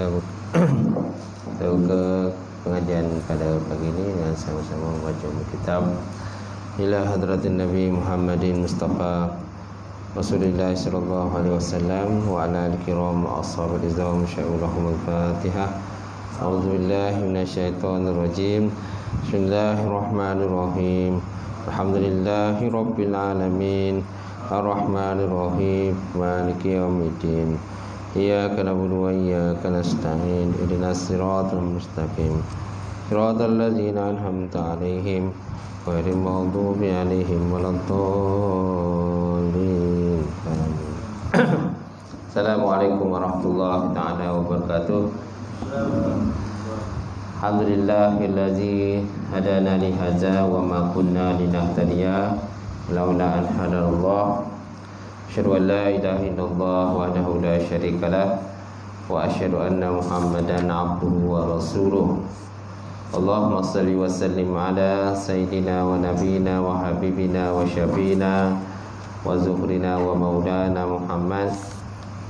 kita ke pengajian pada pagi ini dengan sama-sama membaca kitab ila hadratin Nabi Muhammadin Mustafa Rasulullah sallallahu alaihi wasallam wa ala al-kiram ashabil izam sya'ulahum al-Fatihah. A'udzu billahi minasyaitonir rajim. Bismillahirrahmanirrahim. Alhamdulillahi rabbil alamin. Ar-Rahmanir Rahim. Maliki yaumiddin. Iyyaka na'budu wa iyyaka nasta'in. Ihdinas siratal mustaqim. Siratal ladzina an'amta 'alaihim ghairil maghdubi 'alaihim waladdallin. Amin. Assalamualaikum warahmatullahi taala wabarakatuh. Alhamdulillahilladzi hadana li hadza wa ma kunna linahtadiya laula an hadanallah. Asyhadu an la ilaha illallah wahdahu la syarikalah wa asyhadu anna Muhammadan abduhu wa rasuluh. Allahumma shalli wa sallim ala sayyidina wa nabiyina wa habibina wa syafiina wa zuhrina wa maulana Muhammad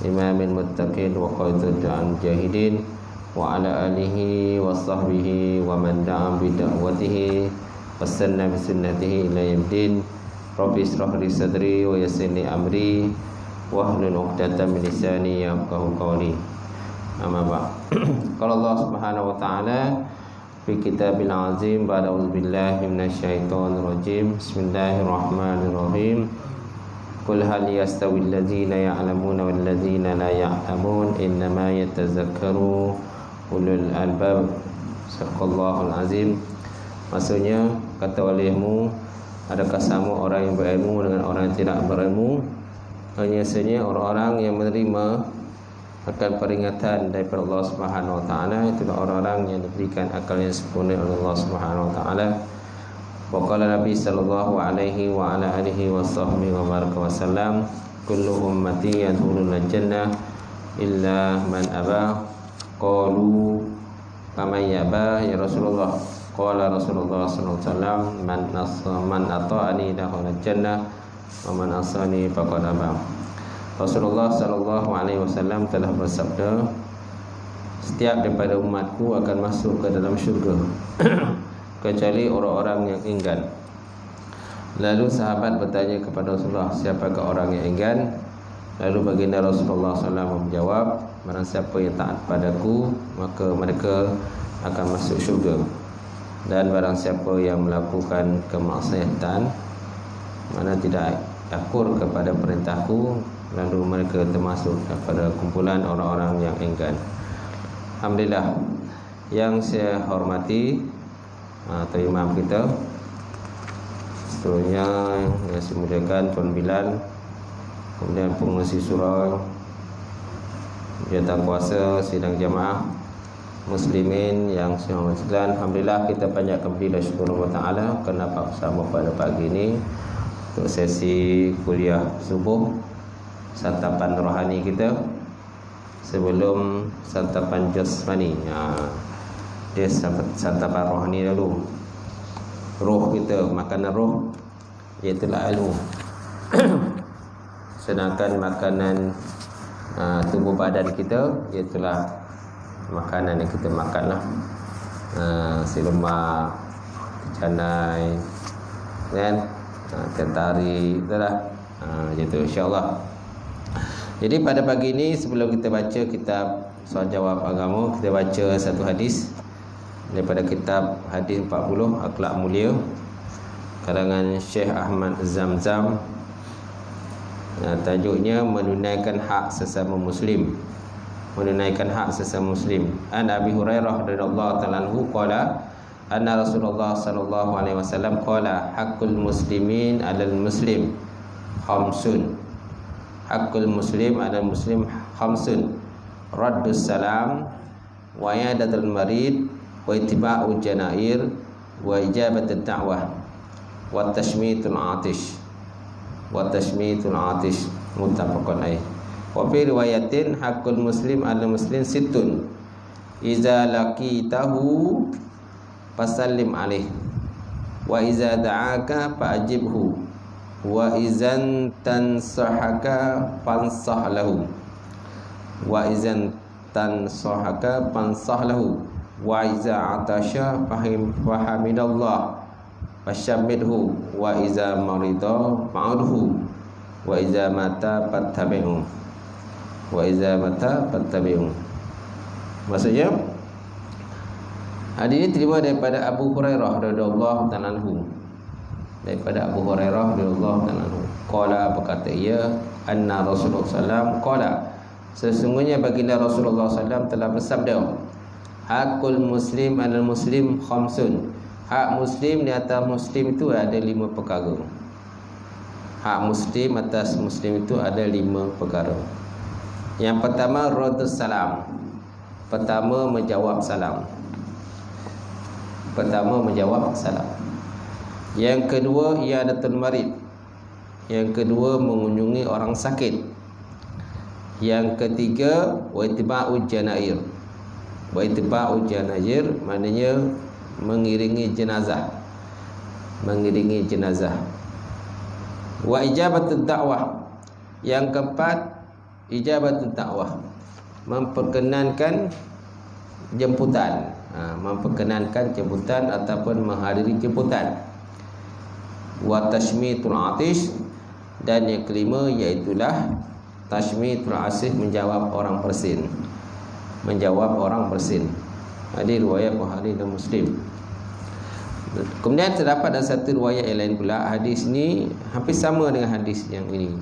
imamil muttaqin wa qaidul mujahidin wa ala alihi wa sahbihi wa man da'a bi da'watihi wa sanna bi sunnatihi ila yaumil. Rabbi ishrah li sadri wa yassir li amri wahlul 'uqdatam min lisani yafqahu qawli. Amma ba'd. Qala Allah Subhanahu wa ta'ala fi kitabil azim ba'da auzubillahi minasyaitonir rajim. Bismillahirrahmanirrahim. Qul hal yastawil ladzina ya'lamuna wal ladzina la ya'lamun innama yatazakkaru ulul albab. Sadaqallahul azim. Maksudnya, kata olehmu, adakah sama orang yang berilmu dengan orang yang tidak berilmu? Hanya saja orang-orang yang menerima akan peringatan daripada Allah Subhanahu wa taala itulah orang-orang yang diberikan akal yang sempurna oleh Allah Subhanahu wa taala. Wa qala Nabi sallallahu alaihi wa ala alihi wasahbihi wa baraka wasallam, kullu ummati yadkhulul jannah illa man aba. Qalu faman yaba ya Rasulullah? Qala Rasulullah sallallahu alaihi wasallam, man ata'ani dakhala jannah wa man asani faqad aba. Rasulullah sallallahu alaihi wasallam telah bersabda, setiap daripada umatku akan masuk ke dalam syurga kecuali orang-orang yang enggan. Lalu sahabat bertanya kepada Rasulullah, siapakah orang yang enggan? Lalu baginda Rasulullah sallallahu alaihi wasallam menjawab, barang siapa yang taat padaku maka mereka akan masuk syurga. Dan barang siapa yang melakukan kemaksiatan, mana tidak akur kepada perintahku, lalu mereka termasuk kepada kumpulan orang-orang yang enggan. Alhamdulillah. Yang saya hormati atau imam kita, seterusnya yang saya muliakan Tuan Bilal, kemudian pengurusi surau, jawatankuasa sidang jamaah muslimin yang semua. Alhamdulillah, kita panjatkan puji dan syukur Allah Ta'ala kerana bersama pada pagi ini untuk sesi kuliah subuh, santapan rohani kita sebelum santapan jasmani. Dia santapan rohani dulu, roh kita, makanan roh iaitulah ilmu. Sedangkan makanan tubuh badan kita iaitulah makanan yang kita makanlah, si lemak, canai, kan, tentari, itulah, gitu insya-Allah. Jadi pada pagi ini sebelum kita baca kitab soal jawab agama, kita baca satu hadis daripada kitab hadis 40 Akhlak Mulia karangan Syekh Ahmad Zamzam. Tajuknya menunaikan hak sesama muslim. Menunaikan hak sesama muslim. An Abi Hurairah radhiyallahu ta'ala anhu qala anna Rasulullah sallallahu alaihi wasallam qala haqqul muslimin 'alal muslim khamsun. Haqqul muslim 'alal muslim khamsun. Raddus salam wa i'adatul marid wa ittiba'ul janair wa ijabatut da'wah wa tashmitul 'atish. Wa tashmitul 'atish muttafaqun alaih. Wa fi riwayatin haqqul muslim 'alal muslim sittun. Iza laqitahu fasallim alaih wa iza da'aka fa'ajibhu wa izan tansahaka fansah lahu wa izan tansahaka fansahlahu wa iza atasha fahamidallah fashamidhu wa iza marida fa'udhu wa iza mata fattabi'u wa iza mata fattabi'u. Maksudnya hadis ini terima daripada Abu Hurairah radhiyallahu ta'ala anhu. Daripada Abu Hurairah radhiyallahu ta'ala anhu. Qala, berkata ia, anna Rasulullah sallam qala, sesungguhnya baginda Rasulullah sallam telah bersabda, hakul muslim alal muslim khamsun. Hak muslim di atas muslim itu ada 5 perkara. Hak muslim atas muslim itu ada 5 perkara. Yang pertama, raddus salam. Pertama, menjawab salam. Pertama, menjawab salam. Yang kedua, i'adatul marid. Yang kedua, mengunjungi orang sakit. Yang ketiga, wa itiba'u janair. Wa itiba'u janair maknanya mengiringi jenazah. Mengiringi jenazah. Wa ijabatud da'wah. Yang keempat, ijabatud da'wah, memperkenankan jemputan. Memperkenankan jemputan ataupun menghadiri jemputan. Wa tashmitul atish. Dan yang kelima iaitulah tashmitul asih, menjawab orang bersin. Menjawab orang bersin. Hadis riwayat Bukhari dan Muslim. Kemudian terdapat dalam satu riwayat yang lain pula, hadis ni hampir sama dengan hadis yang ini.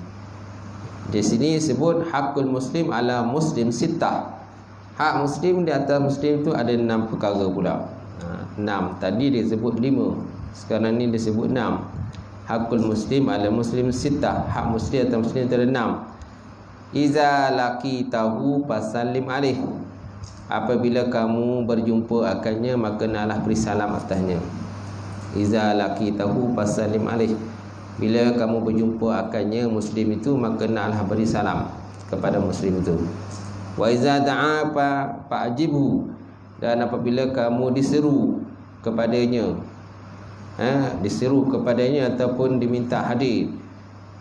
Di sini sebut hakul muslim ala muslim sittah. Hak muslim di atas muslim itu ada 6 perkara pula. 6. Tadi dia sebut 5. Sekarang ni dia sebut 6. Hakul muslim ala muslim sittah. Hak muslim atas muslim itu ada 6. Iza laqitahu fasallim alaih. Apabila kamu berjumpa akannya, maka naklah beri salam atasnya. Iza laqitahu fasallim alaih. Bila kamu berjumpa akannya muslim itu, maka naklah beri salam kepada muslim itu. Wa iza da'a fa'ajibhu. Dan apabila kamu diseru kepadanya, diseru kepadanya ataupun diminta hadir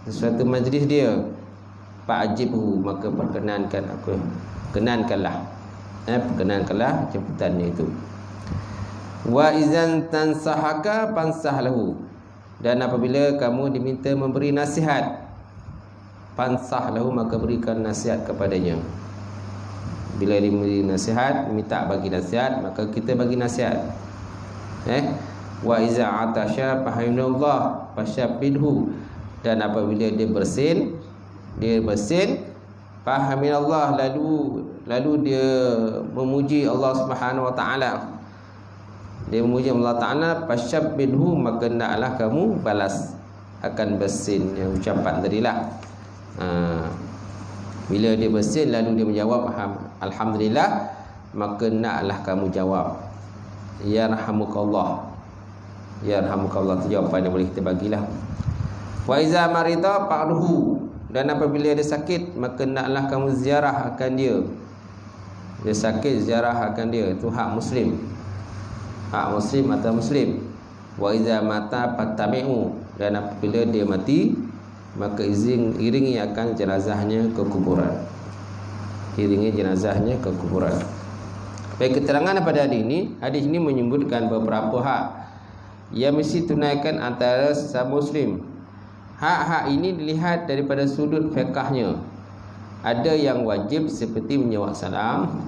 sesuatu majlis dia, fa'ajibhu, maka perkenankanlah. Perkenankanlah jemputannya itu. Wa izan tansahaka fansahlahu. Dan apabila kamu diminta memberi nasihat, fansahlahu, maka berikan nasihat kepadanya. Bila diberi nasihat, minta bagi nasihat, maka kita bagi nasihat. Wa iza atasha fahamidallah fashabbidhu. Dan apabila dia bersin, fahamidallah, lalu dia memuji Allah Subhanahu wa taala. Dia memuji Allah Taala, fashabbidhu, maka hendaklah kamu balas akan bersin yang ucapan tadilah. Bila dia bersin lalu dia menjawab alhamdulillah, maka hendaklah kamu jawab yarhamukallah. Yarhamukallah itu jawapan yang boleh kita bagilah. Wa iza marida fa'ruhu. Dan apabila dia sakit, maka hendaklah kamu ziarah akan dia. Dia sakit, ziarah akan dia. Itu hak muslim. Hak muslim atau muslim. Wa iza mata fattabi'u. Dan apabila dia mati, maka iringi akan jenazahnya ke kuburan. Iringi jenazahnya ke kuburan. Baik, keterangan pada hadis ini menyebutkan beberapa hak yang mesti tunaikan antara sesama muslim. Hak-hak ini dilihat daripada sudut fiqahnya. Ada yang wajib seperti menjawab salam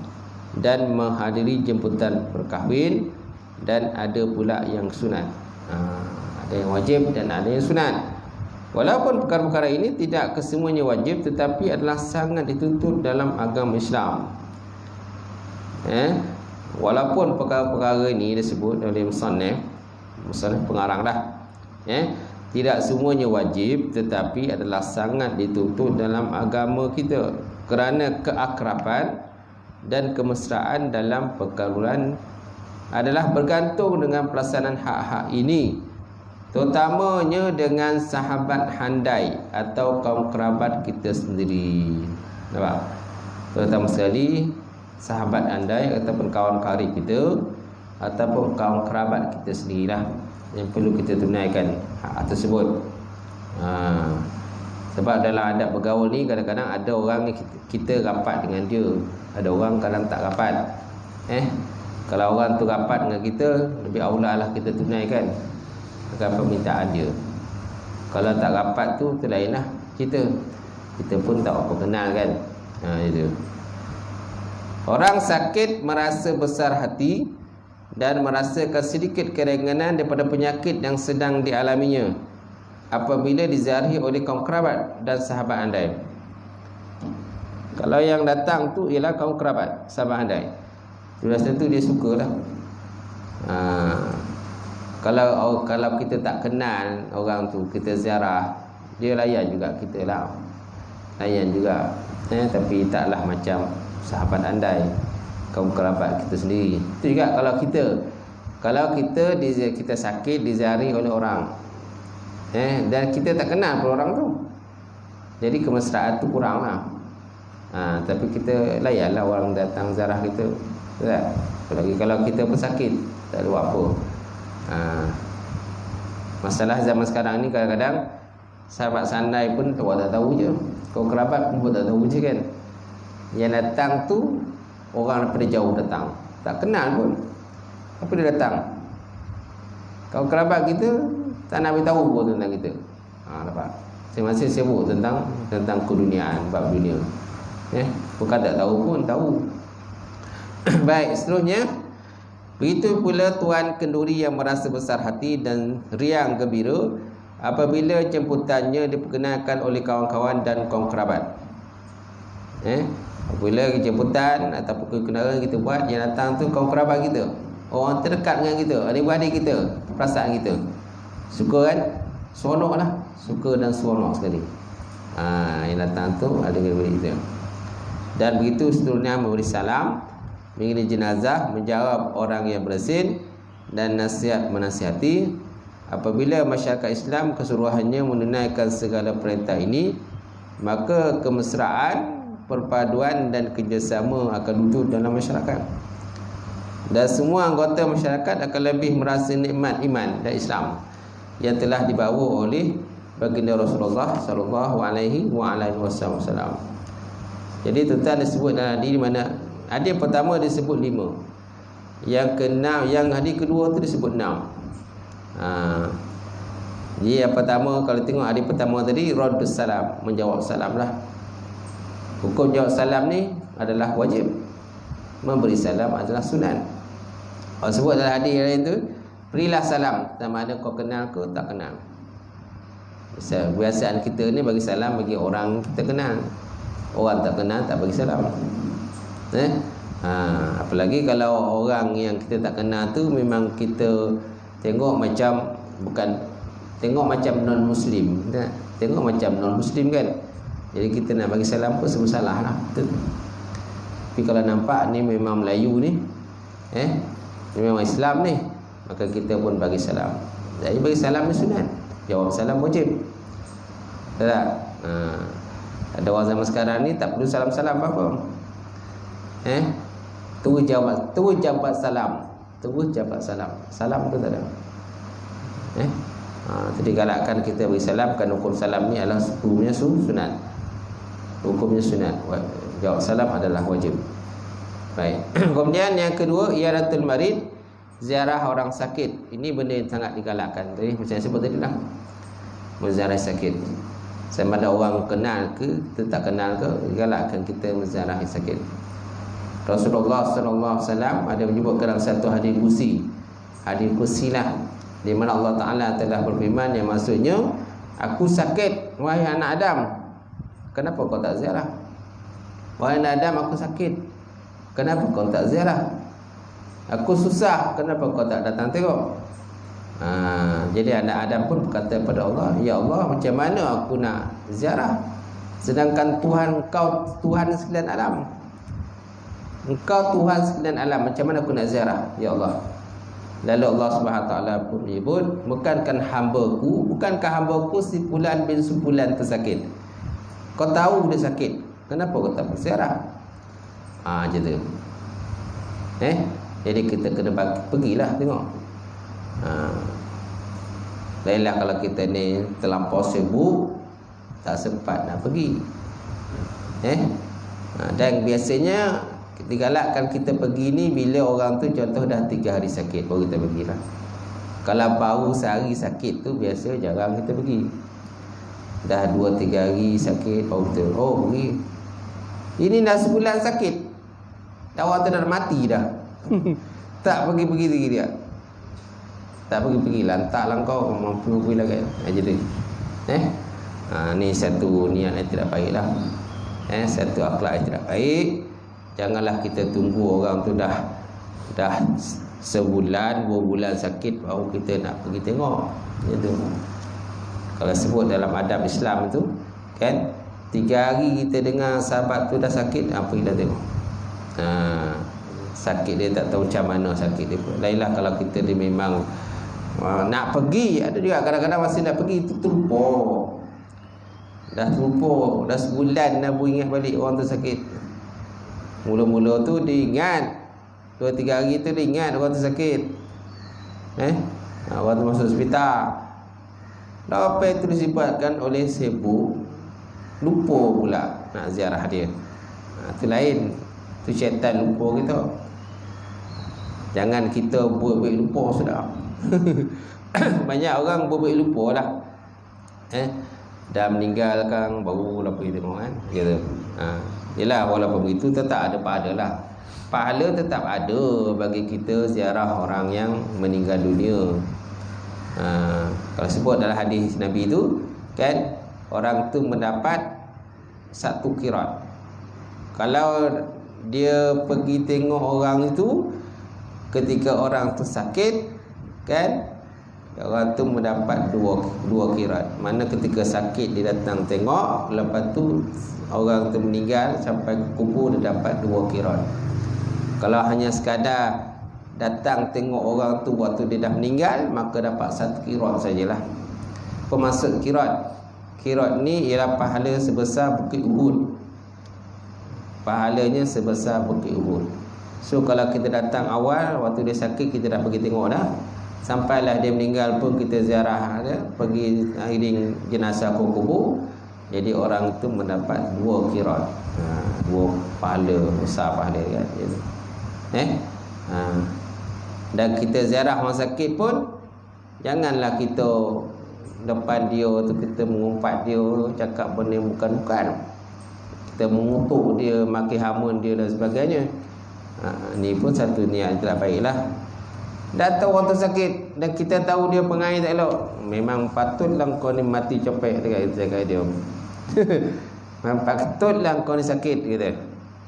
dan menghadiri jemputan berkahwin, dan ada pula yang sunat. Ada yang wajib dan ada yang sunat. Walaupun perkara-perkara ini tidak kesemuanya wajib, tetapi adalah sangat dituntut dalam agama Islam. Walaupun perkara-perkara ini disebut oleh musannif pengarang dah, tidak semuanya wajib, tetapi adalah sangat dituntut dalam agama kita, kerana keakraban dan kemesraan dalam pergaulan adalah bergantung dengan pelaksanaan hak-hak ini, terutamanya dengan sahabat handai atau kaum kerabat kita sendiri. Nampak? Terutama sekali sahabat handai ataupun kawan karib kita ataupun kaum kerabat kita sendirilah yang perlu kita tunaikan hak tersebut. Sebab dalam adab bergaul ni kadang-kadang ada orang ni kita rapat dengan dia, ada orang kadang tak rapat. Kalau orang tu rapat dengan kita, lebih aula lah kita tunaikan permintaan dia. Kalau tak rapat tu lainlah kita pun tak apa kenal kan. Itu. Orang sakit merasa besar hati dan merasakan sedikit keringanan daripada penyakit yang sedang dialaminya apabila diziarahi oleh kaum kerabat dan sahabat andai. Kalau yang datang tu ialah kaum kerabat, sahabat andai, sudah tentu dia sukalah. Kalau kita tak kenal orang tu, kita ziarah, dia layan juga kita lah. Layan juga. Tapi taklah macam sahabat andai, kaum kerabat kita sendiri. Itu juga kalau kita sakit diziarahi oleh orang, dan kita tak kenal pun orang tu, jadi kemesraan tu kurang lah. Tapi kita layanlah orang datang ziarah kita, tak? Apalagi kalau kita pun sakit, tak ada apa. Masalah zaman sekarang ni kadang-kadang sahabat sandai pun tak tahu je, kau kerabat pun tak tahu je kan. Yang datang tu orang daripada jauh datang, tak kenal pun, apa dia datang. Kau kerabat kita tak nak beritahu pun tentang kita. Dapat masing-masing sibuk tentang keduniaan, bab dunia. Bukan tak tahu pun tahu. Baik, seterusnya, begitu pula tuan kenduri yang merasa besar hati dan riang gembira apabila jemputannya diperkenalkan oleh kawan-kawan dan kaum kerabat. Apabila jemputan ataupun kenalan kita buat, yang datang tu kaum kerabat kita, orang terdekat dengan kita, adik-beradik kita, perasaan kita. Suka kan? Seronok lah. Suka dan seronok sekali. Yang datang tu adik-beradik kita. Dan begitu seterusnya memberi salam, mengiringi jenazah, menjawab orang yang bersin dan nasihat menasihati. Apabila masyarakat Islam keseluruhannya menunaikan segala perintah ini, maka kemesraan, perpaduan dan kerjasama akan wujud dalam masyarakat, dan semua anggota masyarakat akan lebih merasa nikmat iman dan Islam yang telah dibawa oleh baginda Rasulullah sallallahu alaihi wasallam. Jadi tuan disebut dalam hadis mana hadis pertama disebut 5, yang ke-6, yang hadis kedua tu disebut 6. Jadi yang pertama, kalau tengok hadis pertama tadi, raddus salam, menjawab salam lah. Hukum jawab salam ni adalah wajib, memberi salam adalah sunat. Allah sebut dalam hadis lain tu, berilah salam sama ada kau kenal ke tak kenal. Kebiasaan kita ni bagi salam bagi orang kita kenal, orang tak kenal tak bagi salam. Apalagi kalau orang yang kita tak kenal tu memang kita tengok macam non muslim, tengok macam non muslim kan. Jadi kita nak bagi salam pun salah lah. Tapi kalau nampak ni memang Melayu ni, ni memang Islam ni, maka kita pun bagi salam. Jadi bagi salam ni sunat, jawab salam wajib. Tak? Ada orang zaman sekarang ni tak perlu salam-salam apa-apa. Terus jawab salam. Salam tu tak ada. Jadi galakkan kita beri salam, kan hukum salam ni adalah hukumnya sunat. Hukumnya sunat. Jawab salam adalah wajib. Baik. Kemudian yang kedua, iyadatul marid, ziarah orang sakit. Ini benda yang sangat digalakkan. Tadi macam yang sebut tadi lah, menziarah sakit. Sama ada orang kenal ke tak kenal ke, galakkan kita menziarah sakit. Rasulullah sallallahu alaihi wasallam ada menyebutkan dalam satu hadis kursi lah, di mana Allah Taala telah berfirman, yang maksudnya, aku sakit wahai anak Adam, kenapa kau tak ziarah? Wahai anak Adam, aku sakit, kenapa kau tak ziarah? Aku susah, kenapa kau tak datang tengok? Jadi anak Adam pun berkata kepada Allah, ya Allah, macam mana aku nak ziarah, sedangkan Tuhan, kau Tuhan sekalian alam, engkau Tuhan sekalian alam, macam mana aku nak ziarah ya Allah? Lalu Allah Subhanahu Wa Taala pun menyebut, bukankah hambaku si Fulan bin Sufulan tersakit, kau tahu dia sakit, kenapa kau tak berziarah? Macam tu. Jadi kita kena pergilah tengok. Lainlah kalau kita ni terlampau sibuk, tak sempat nak pergi. Dan biasanya digalakkan kita pergi ni bila orang tu contoh dah 3 hari sakit baru kita pergilah. Kalau baru sehari sakit tu biasa jarang kita pergi. Dah 2-3 hari sakit baru kita pergi. Ini dah sebulan sakit, dah orang tu dah mati dah. Tak pergi-pergi lagi dia. Tak pergi-pergi, lantaklah kau mampu pergi lagi. Jadi ni satu niat yang tidak baik lah. Satu akhlak yang tidak baik. Janganlah kita tunggu orang tu dah sebulan, 2 bulan sakit baru kita nak pergi tengok. Gitu. Kalau sebut dalam adab Islam itu kan, 3 hari kita dengar sahabat tu dah sakit, pergi dah tengok. Sakit dia tak tahu macam mana sakit dia. Lainlah kalau kita dia memang nak pergi, ada juga kadang-kadang masih nak pergi tu terlupa. Dah terlupa, dah sebulan dah ingat balik orang tu sakit. Mula-mula tu dia ingat, 2-3 hari tu dia ingat orang tu sakit. Orang tu masuk hospital. Apa itu disebabkan oleh sibuk, lupa pula nak ziarah dia. Itu lain. Itu syaitan lupa kita. Jangan kita buat-buat lupa sudah. Banyak orang buat-buat lupa lah. Dah meninggalkan baru pergi tengok kan. Gitu. Yelah, walaupun begitu tetap ada pahala lah. Pahala tetap ada bagi kita ziarah orang yang meninggal dunia. Kalau sebut dalam hadis Nabi itu kan, orang tu mendapat 1 qirat. Kalau dia pergi tengok orang itu ketika orang tu sakit kan, orang tu mendapat 2 qirat. Mana ketika sakit dia datang tengok, lepas tu orang tu meninggal sampai ke kubur, dia dapat 2 qirat. Kalau hanya sekadar datang tengok orang tu waktu dia dah meninggal, maka dapat 1 qirat sajalah. Apa maksud qirat? Qirat ni ialah pahala sebesar Bukit Uhud. Pahalanya sebesar Bukit Uhud. So kalau kita datang awal waktu dia sakit, kita dah pergi tengok dah, sampailah dia meninggal pun kita ziarah dia, pergi iring jenazah ke kubur, jadi orang itu mendapat 2 qirat. 2 pahala, besar pahala kan. Dan kita ziarah orang sakit pun janganlah kita depan dia tu kita mengumpat dia, cakap benda bukan-bukan. Kita mengutuk dia, maki hamun dia dan sebagainya. Ni pun satu niat yang tidak baiklah. Datang orang tu sakit dan kita tahu dia pengair tak elok, memang patutlah kau ni mati copek dekat dia. Memang patutlah kau ni sakit kita.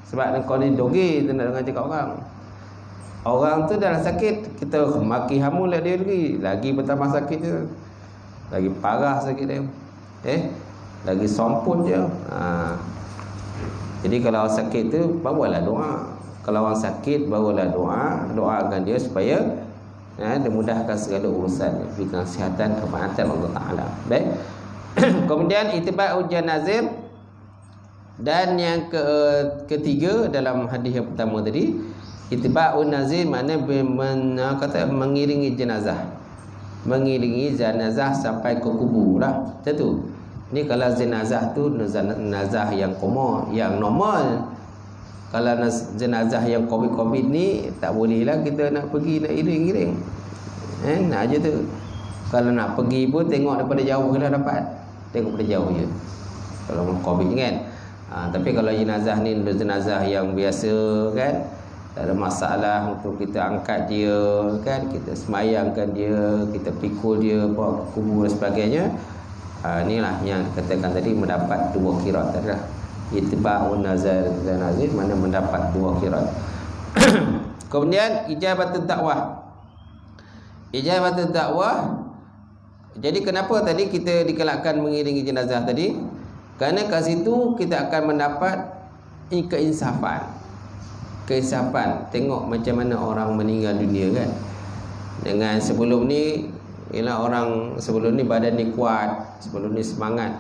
Sebab kau ni dogi tu nak dengar cakap orang. Orang tu dah sakit, kita maki hamulah dia lagi bertambah sakit dia. Lagi parah sakit dia. Lagi sompun je. Jadi kalau orang sakit tu bawalah doa. Kalau orang sakit bawalah doa, doakan dia supaya dimudahkan segala urusan, berikan kesihatan, kemaatan Allah Taala. Baik. Kemudian itiba'u janazah. Dan yang ketiga dalam hadis yang pertama tadi, itiba'un nazir mana kata mengiringi jenazah. Mengiringi jenazah sampai ke kubur lah. Macam tu. Ni kalau jenazah tu jenazah yang koma, yang normal. Kalau jenazah yang COVID ni tak boleh lah kita nak pergi nak iring-iring. Nak aja tu. Kalau nak pergi pun tengok daripada jauh lah dapat. Tengok daripada jauh je. Kalau COVID kan. Tapi kalau jenazah ni jenazah yang biasa kan, tak ada masalah untuk kita angkat dia kan, kita semayangkan dia, kita pikul dia, bawa ke kubur dan sebagainya. Inilah yang dikatakan tadi mendapat 2 qirat tadi lah. Itiba'un nazar mana mendapat 2 qirat. Kemudian ijabatut dakwah. Ijabatut dakwah. Jadi kenapa tadi kita digalakkan mengiringi jenazah tadi? Kerana kat situ kita akan mendapat keinsafan. Keinsafan, tengok macam mana orang meninggal dunia kan. Dengan sebelum ni, ialah orang sebelum ni badan ni kuat, sebelum ni semangat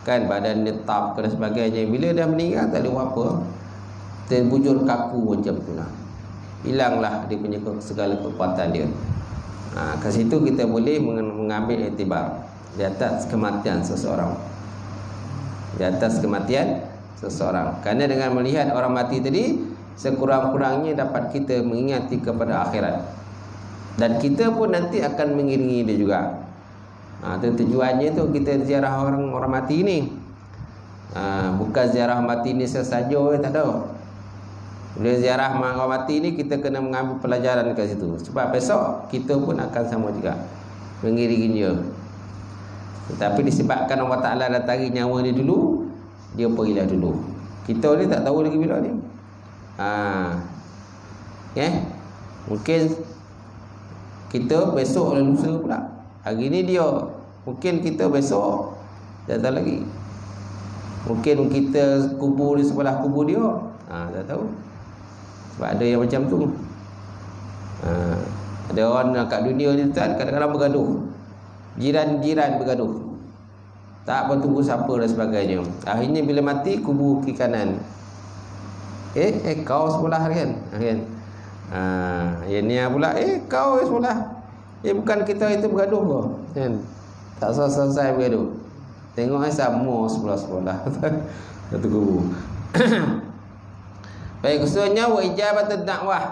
kan, badan dia tap dan sebagainya. Bila dah meninggal tak ada apa, terbujur kaku macam tu lah, hilanglah dia punya segala kekuatan dia. Kat situ kita boleh mengambil iktibar di atas kematian seseorang. di atas kematian seseorang. Kerana dengan melihat orang mati tadi, sekurang-kurangnya dapat kita mengingati kepada akhirat. Dan kita pun nanti akan mengiringi dia juga. Itu tujuannya tu kita ziarah orang mati ni. Bukan ziarah mati ni sesaja, tak ada. Bila ziarah orang mati ni, kita kena mengambil pelajaran kat situ. Sebab besok kita pun akan sama juga mengiringi dia. Tetapi disebabkan Allah Ta'ala datangi nyawa dia dulu, dia pergilah dulu. Kita ni tak tahu lagi bila ni. Mungkin kita besok dan lusa pula. Hari ni dia, mungkin kita besok tak tahu lagi. Mungkin kita kubur di sebelah kubur dia, tak tahu. Sebab ada yang macam tu. Ada orang kat dunia ni kan, kadang-kadang bergaduh. Jiran-jiran bergaduh, tak bertunggu siapa dan sebagainya. Akhirnya bila mati, kubur kiri kanan. Kau sebelah kan? Yang ni pula, kau sebelah. Bukan kita itu bergaduh kau kan? Tak selesai bergaduh. Tengok sama sebelah-sebelah. Satu kubur. Baik, khususnya wa ijabat dakwah,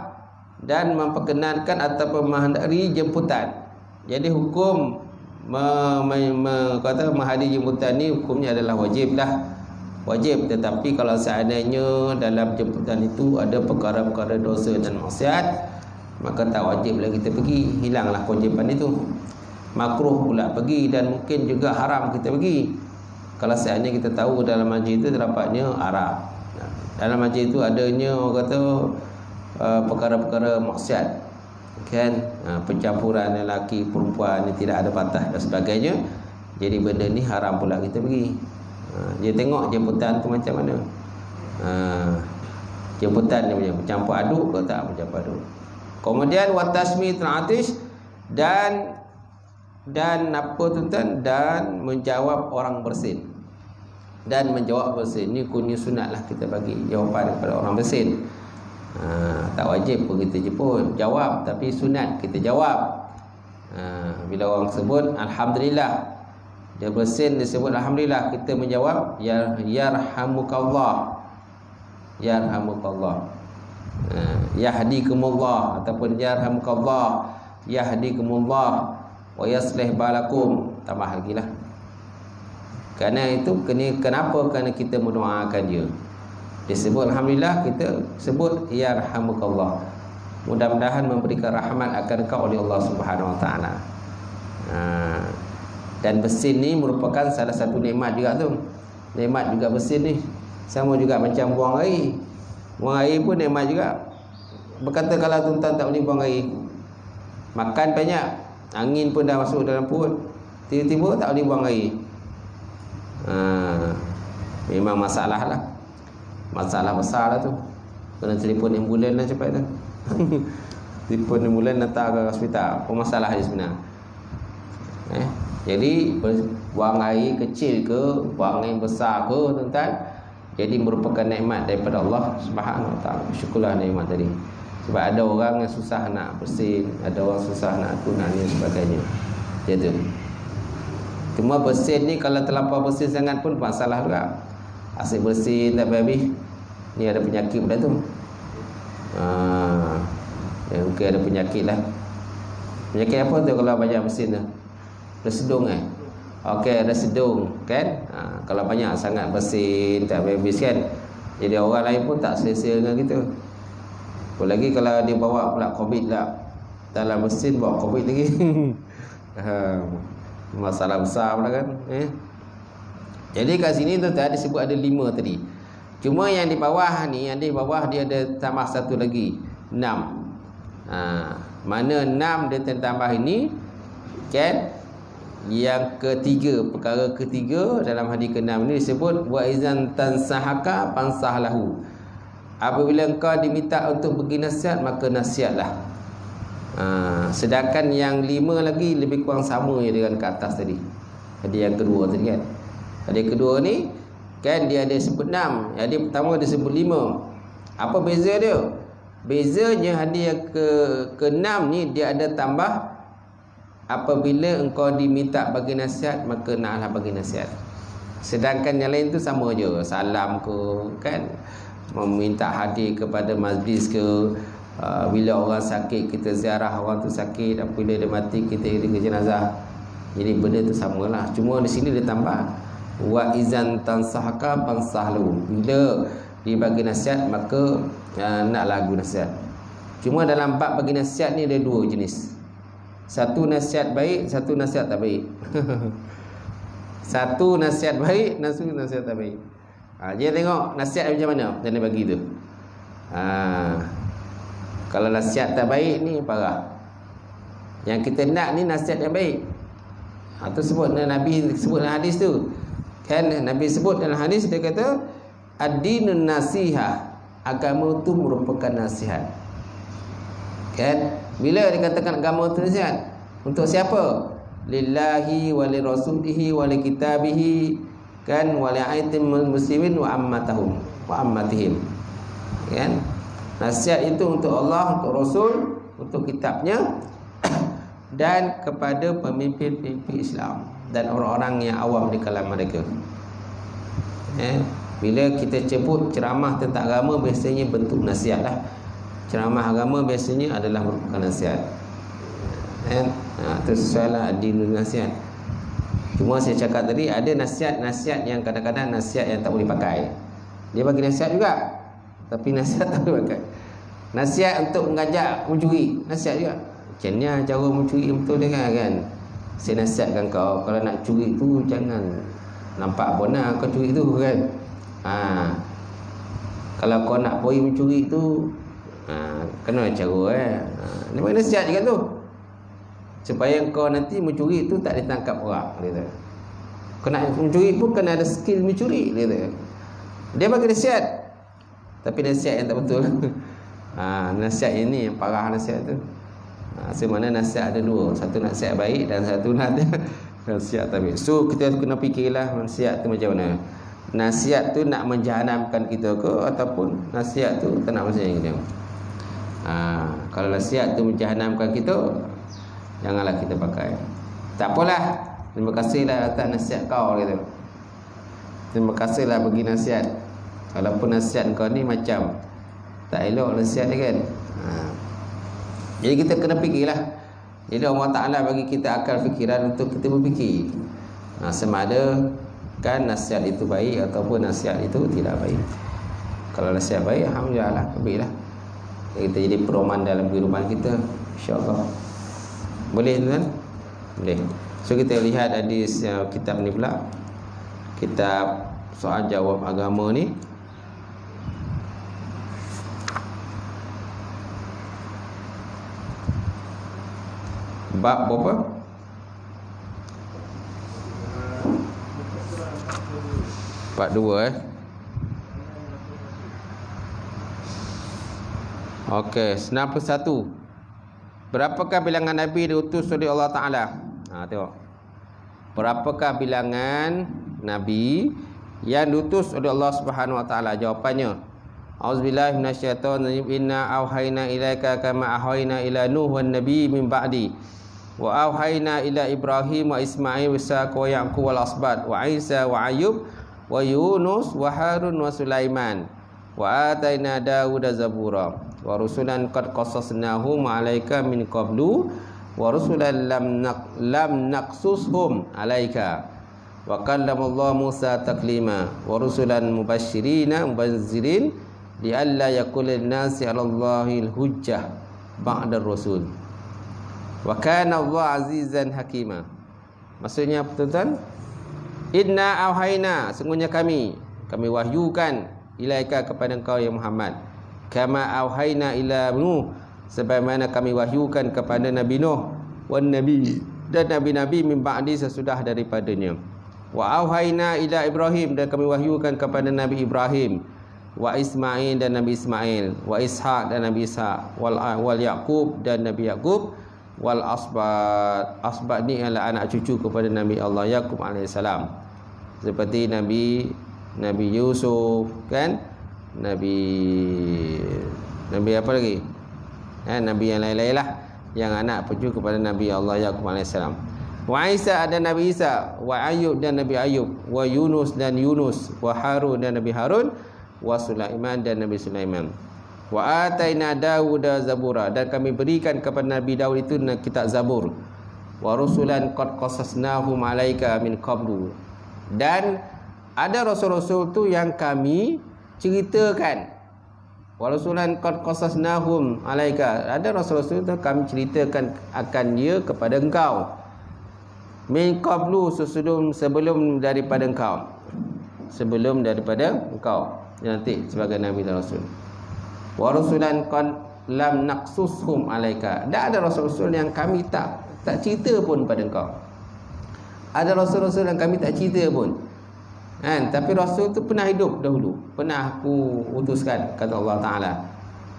dan memperkenankan ataupun menghadiri jemputan. Jadi hukum menghadiri jemputan ni hukumnya adalah wajib lah. Wajib, tetapi kalau seandainya dalam jemputan itu ada perkara-perkara dosa dan maksiat, maka tak wajiblah kita pergi. Hilanglah kewajiban itu. Makruh pula pergi, dan mungkin juga haram kita pergi kalau seandainya kita tahu dalam majlis itu terdapatnya arak. Dalam majlis itu adanya orang kata perkara-perkara maksiat kan, pencampuran lelaki perempuan yang tidak ada batas dan sebagainya. Jadi benda ni haram pula kita pergi. Dia tengok jemputan tu macam mana. Jemputan dia punya bercampur aduk ke tak bercampur aduk. Kemudian watasmitul atish, dan apa tuan-tuan, dan menjawab orang bersin. Dan menjawab bersin ni kunci sunatlah kita bagi jawapan kepada orang bersin. Tak wajib pun kita jemput jawab, tapi sunat kita jawab. Bila orang sebut alhamdulillah, dia bersin, dia sebut alhamdulillah, kita menjawab yarhamukallah, yarhamukallah, yahdikumullah, ataupun yarhamukallah, yahdikumullah wa yaslih balakum, tambah lagi lah. Kerana itu, kenapa? Kerana kita mendoakan dia. Dia sebut alhamdulillah, kita sebut yarhamukallah. Mudah-mudahan memberikan rahmat akan kau oleh Allah Subhanahu Wa Taala. Dan bersin ni merupakan salah satu nikmat juga tu. Nikmat juga bersin ni. Sama juga macam buang air. Buang air pun nikmat juga. Berkata kalau tuan-tuan tak boleh buang air, makan banyak, angin pun dah masuk dalam perut, tiba-tiba tak boleh buang air, memang masalah lah. Masalah besar lah tu. Kena telefon ambulan lah cepat tu. Telefon ambulan datang ke hospital. Apa masalah dia sebenarnya? Jadi buang air kecil ke, buang air besar ke, tuan-tuan, jadi merupakan nikmat daripada Allah Subhanahu Wa Taala. Syukurlah nikmat tadi. Sebab ada orang yang susah nak bersin, ada orang susah nak tu nak ni sebagainya. Dia tu. Cuma bersin ni kalau terlampau bersin sangat pun masalah juga. Asyik bersin tak habis, ni ada penyakit pula tu. Mungkin ada penyakit lah. Penyakit apa tu kalau banyak bersin tu? Ada sedung Okey, ada sedung kan. Kalau banyak sangat bersin tak habis kan, jadi orang lain pun tak selesa dengan kita. Apalagi kalau dia bawa pula COVID lah, dalam bersin bawa COVID lagi. Masalah besar pula kan. Jadi kat sini tu tadi disebut ada 5 tadi. Cuma yang di bawah ni, yang di bawah dia ada tambah satu lagi, 6. Mana 6 dia tambah ini kan? Yang ketiga, perkara ketiga dalam hadis ke-6 ni disebut wa izan tansahaka fansahlahu. Apabila engkau diminta untuk bagi nasihat, maka nasihatlah. Sedangkan yang 5 lagi lebih kurang sama dengan ke atas tadi. Hadis yang kedua tadi kan. Hadis kedua ni kan dia ada sebut 6, hadis pertama dia sebut 5. Apa beza dia? Bezanya hadis yang ke-6 ni dia ada tambah apabila engkau diminta bagi nasihat, maka naklah bagi nasihat. Sedangkan yang lain tu sama je, salam ke, kan, meminta hadir kepada majlis ke, bila orang sakit kita ziarah orang tu sakit, apabila dia mati kita iring ke jenazah. Jadi benda tu samalah. Cuma di sini dia tambah wa izan tansahaka fansahlu. Bila dia bagi nasihat maka nak lagu nasihat. Cuma dalam bab bagi nasihat ni ada dua jenis. Satu nasihat baik, satu nasihat tak baik. Satu nasihat baik, satu nasihat tak baik. Dia tengok nasihat macam mana yang dia bagi tu. Kalau nasihat tak baik ni parah. Yang kita nak ni nasihat yang baik. Tu sebut Nabi sebut dalam hadis tu. Kan Nabi sebut dalam hadis, dia kata ad-dinun nasihah, agama tu merupakan nasihat. Kan bila dikatakan agama tu nasihat, untuk siapa? Lillahi wa li rasulihi wa li kitabihi, kan, wa li aitim muslimin wa ammatahum wa ammatihim. Kan nasihat itu untuk Allah, untuk Rasul, untuk kitabnya dan kepada pemimpin-pemimpin Islam dan orang-orang yang awam di kalangan mereka. Bila kita sebut ceramah tentang agama, biasanya bentuk nasihat lah. Ceramah agama biasanya adalah merupakan nasihat. Itu sesuai lah dinul nasihat. Cuma saya cakap tadi, ada nasihat-nasihat yang kadang-kadang nasihat yang tak boleh pakai. Dia bagi nasihat juga, tapi nasihat tak boleh pakai. Nasihat untuk mengajak mencuri, nasihat juga. Macam ni cara mencuri betul dia kan. Saya nasihatkan kau, kalau nak curi tu jangan nampak bona kau curi tu kan. Kalau kau nak pergi mencuri tu kena cara ni bagi nasihat juga tu, supaya kau nanti mencuri tu tak ditangkap orang, dia. Kau nak mencuri pun kena ada skill mencuri, dia. Dia bagi nasihat, tapi nasihat yang tak betul. Nasihat ini yang parah nasihat tu. Semana nasihat ada dua, satu nasihat baik dan satu nasihat tak baik. So kita kena fikirlah nasihat tu macam mana. Nasihat tu nak menjahanamkan kita ke, ataupun nasihat tu tak nak macam kita. Kalau nasihat tu menjahanamkan kita, janganlah kita pakai. Tak apalah, terima kasihlah atas nasihat kau, gitu. Terima kasihlah bagi nasihat. Walaupun nasihat kau ni macam tak elok nasihat dia kan. Jadi kita kena fikirlah. Jadi Allah Ta'ala bagi kita akal fikiran untuk kita berfikir, sama ada kan nasihat itu baik ataupun nasihat itu tidak baik. Kalau nasihat baik, alhamdulillah lah, baiklah. Kita jadi pedoman dalam kehidupan kita, insya-Allah. Boleh kan? Boleh. So kita lihat hadis kitab ni pula. Kitab soal jawab agama ni. Bab berapa? Bab 2 Okey, 91. Berapakah bilangan Nabi diutus oleh Allah Ta'ala? Tengok. Berapakah bilangan Nabi yang diutus oleh Allah Subhanahu Wa Ta'ala? Jawapannya, Auzubillahi minasyaitonir rajim. Inna auhayna ilaika kama auhayna ila Nuh wan nabi min ba'di. Wa auhayna ila Ibrahim wa Ismail wa Ishaq wa Yaqub wal asbat wa Isa wa Ayub wa Yunus wa Harun wa Sulaiman wa ataina Dawuda zabura wa rusulan qad qasasnahum 'alaika min qablu wa rusulan lam naqsushum 'alaika wa kallamallahu Musa taklima wa rusulan mubashshirina mubanzirin li alla yakula lin-nasi 'alallahi al-hujjah ba'da ar-rusul wa kana Allah azizan hakima. Maksudnya apa tuan-tuan? Inna auhayna, sungguhnya kami wahyukan ilaika kepada engkau ya Muhammad, kama auhayna ila Nuh, sebagaimana kami wahyukan kepada Nabi Nuh, wan nabi, dan nabi-nabi min ba'di, sesudah daripadanya. Wa auhayna ila Ibrahim, dan kami wahyukan kepada Nabi Ibrahim, wa Ismail, dan Nabi Ismail, wa Ishaq, dan Nabi Ishaq, wal Yaqub, dan Nabi Yaqub, wal asbat. Asbat ni adalah anak cucu kepada Nabi Allah Yaqub alaihissalam, seperti Nabi Yusuf, kan, Nabi apa lagi, Nabi yang lain-lain lah, yang anak cucu kepada Nabi Allah Yaqub alaihissalam. Wa Isa ada Nabi Isa, wa Ayub dan Nabi Ayub, wa Yunus dan Yunus, wa Harun dan Nabi Harun, wa Sulaiman dan Nabi Sulaiman. Wa ataina Dauda Zabura, dan kami berikan kepada Nabi Daud itu kitab Zabur. Wa rusulan qad qasasnahum alaika min qablu, dan ada rasul-rasul tu yang kami ceritakan. Wa rusulan qad qasasnahum alaika, ada rasul-rasul tu kami ceritakan akan dia kepada engkau. Min qablu, sebelum daripada engkau, sebelum daripada engkau nanti sebagai nabi dan rasul. Wa rusulan qad lam naqsushum alaika, dan ada rasul-rasul yang kami tak cerita pun pada engkau. Ada rasul-rasul yang kami tak cerita pun kan, tapi rasul tu pernah hidup dahulu, pernah aku utuskan, kata Allah Ta'ala.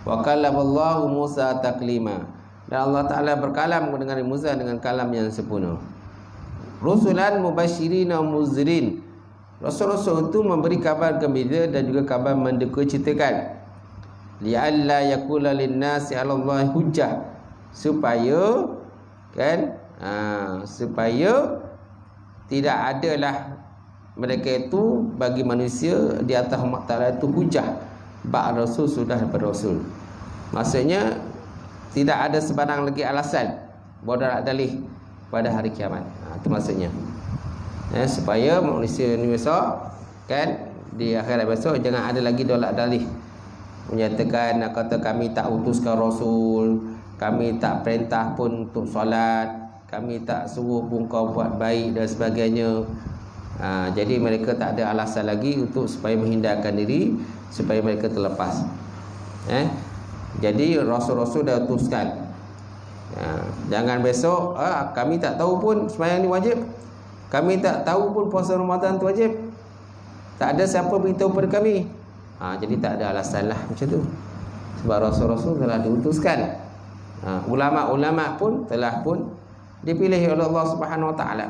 Wa kallamallahu Musa taklima, dan Allah Ta'ala berkalam dengan Musa dengan kalam yang sempurna. Rusulan mubasyirin wa muzzirin, rasul-rasul itu memberi kabar gembira dan juga kabar menduka citakan. Li'alla yakula linnasi 'ala Allahi hujjah, supaya kan supaya tidak adalah mereka itu bagi manusia di atas umat Ta'ala itu hujah ba'd rasul, sudah berasul. Maksudnya tidak ada sebarang lagi alasan bodoh dalih pada hari kiamat. Itu maksudnya supaya manusia ni besok kan, di akhirat besok jangan ada lagi dolak dalih menyatakan kata kami tak utuskan rasul, kami tak perintah pun untuk solat, kami tak suruh pun kau buat baik dan sebagainya. Jadi mereka tak ada alasan lagi untuk supaya menghindarkan diri, supaya mereka terlepas. Jadi rasul-rasul dah utuskan. Jangan besok kami tak tahu pun sembahyang ni wajib, kami tak tahu pun puasa Ramadan tu wajib, tak ada siapa beritahu pada kami. Jadi tak ada alasan lah macam tu, sebab rasul-rasul telah diutuskan. Ulama-ulama pun telah pun dipilih oleh Allah Subhanahu Wa Taala,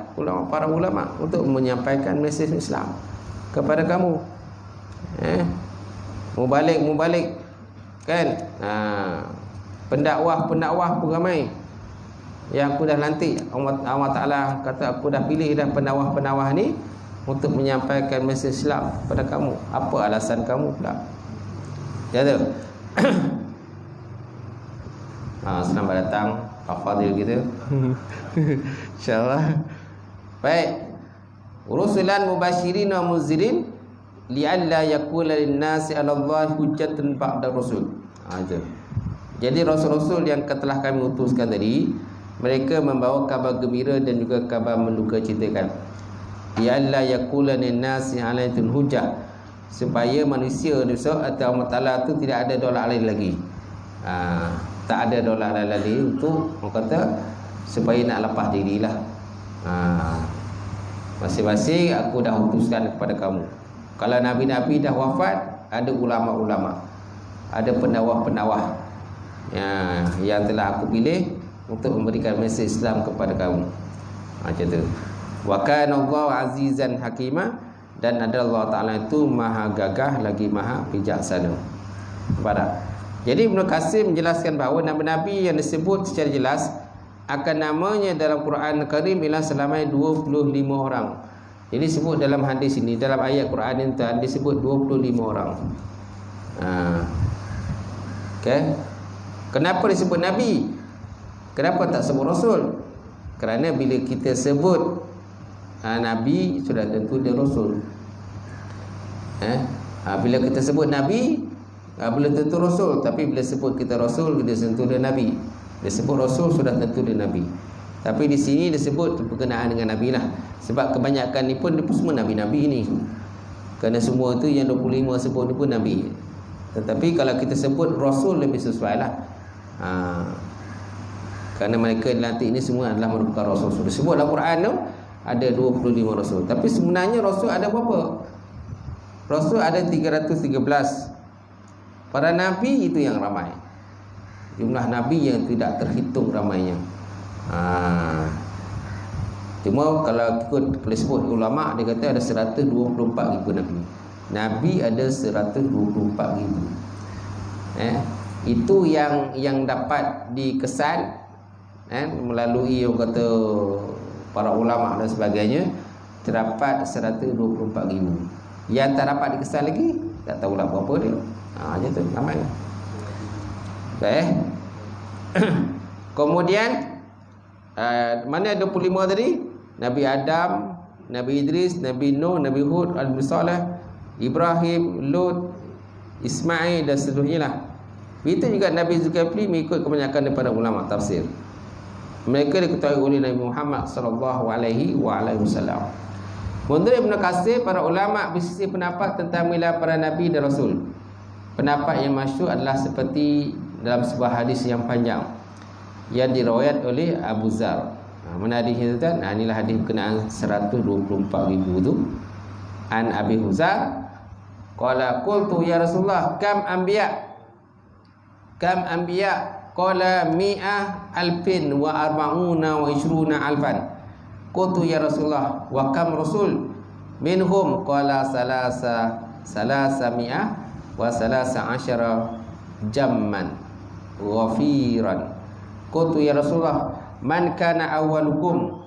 para ulama untuk menyampaikan mesej Islam kepada kamu. Mubalik kan, pendakwah pun ramai yang aku dah lantik. Allah Taala kata aku dah pilih dah pendakwah ni untuk menyampaikan mesej Islam kepada kamu. Apa alasan kamu pula? Ya tu. Selamat datang Pak Fadil gitu. InsyaAllah. Baik. Rusulan mubasyirin wa muzzirin li'alla yakula linnasi 'ala Allah hujjatun ba'da rasul. Itu. Jadi rasul-rasul yang telah kami utuskan tadi, mereka membawa kabar gembira dan juga kabar menduka citakan. Li'alla yakula linnasi 'alaitun hujjah, supaya manusia besok atau Allah Ta'ala tu tidak ada dolak lain lagi. Tak ada dolak lain lagi untuk orang kata supaya nak lepas dirilah. Masing-masing aku dah utuskan kepada kamu. Kalau nabi-nabi dah wafat, ada ulama-ulama, ada pendawah-pendawah yang telah aku pilih untuk memberikan mesej Islam kepada kamu. Macam tu. Wa kana Allahu azizan hakima, dan ada Allah Ta'ala itu maha gagah lagi maha bijaksana. Pada. Jadi Ibnu Katsir menjelaskan bahawa nabi-nabi yang disebut secara jelas akan namanya dalam Quran Karim ialah selamanya 25 orang. Jadi disebut dalam hadis ini, dalam ayat Quran ini disebut 25 orang. Okay. Kenapa disebut nabi? Kenapa tak sebut rasul? Kerana bila kita sebut nabi, sudah tentu dia rasul. Bila kita sebut nabi, belum tentu rasul. Tapi bila sebut kita rasul, kita tentu dia nabi. Dia sebut rasul, sudah tentu dia nabi. Tapi di sini disebut berkenaan dengan nabi lah. Sebab kebanyakan ni pun semua nabi-nabi ni. Kerana semua tu yang 25 sebut ni pun nabi. Tetapi kalau kita sebut rasul lebih sesuai lah. Kerana mereka dilantik ini semua adalah merupakan rasul. Disebut dalam Quran tu ada 25 rasul. Tapi sebenarnya rasul ada berapa? Rasul ada 313. Para nabi itu yang ramai. Jumlah nabi yang tidak terhitung ramainya. Cuma kalau ikut boleh sebut ulama, dia kata ada 124,000 nabi. Nabi ada 124,000. Itu yang dapat dikesan melalui orang kata para ulama dan sebagainya, terdapat 124,000. Yang tak dapat dikesal lagi, tak tahulah berapa dia. Macam tu ramai. Baik. Kemudian mana 25 tadi? Nabi Adam, Nabi Idris, Nabi Nuh, Nabi Hud, Nabi Saleh, Ibrahim, Lut, Ismail dan seterusnya lah. Itu juga Nabi Zulkifli mengikut kebanyakan daripada ulama tafsir. Mereka diketahui oleh Nabi Muhammad sallallahu alaihi wasallam. Menurut Ibn Katsir, para ulama bersisi pendapat tentang milah para nabi dan rasul. Pendapat yang masyhur adalah seperti dalam sebuah hadis yang panjang yang diriwayat oleh Abu Zar. Mana hadis itu kan? Inilah hadis berkenaan 124,000 tu. An Abi Huzar qala qultu ya Rasulullah kam anbiya qala mi'ah alfin wa arba'una wa ishruna alfan. Qultu ya Rasulullah wa kam rasul minhum qala salasa mi'ah wa salasa asyara jamman ghafiran. Qultu ya Rasulullah man kana awwalukum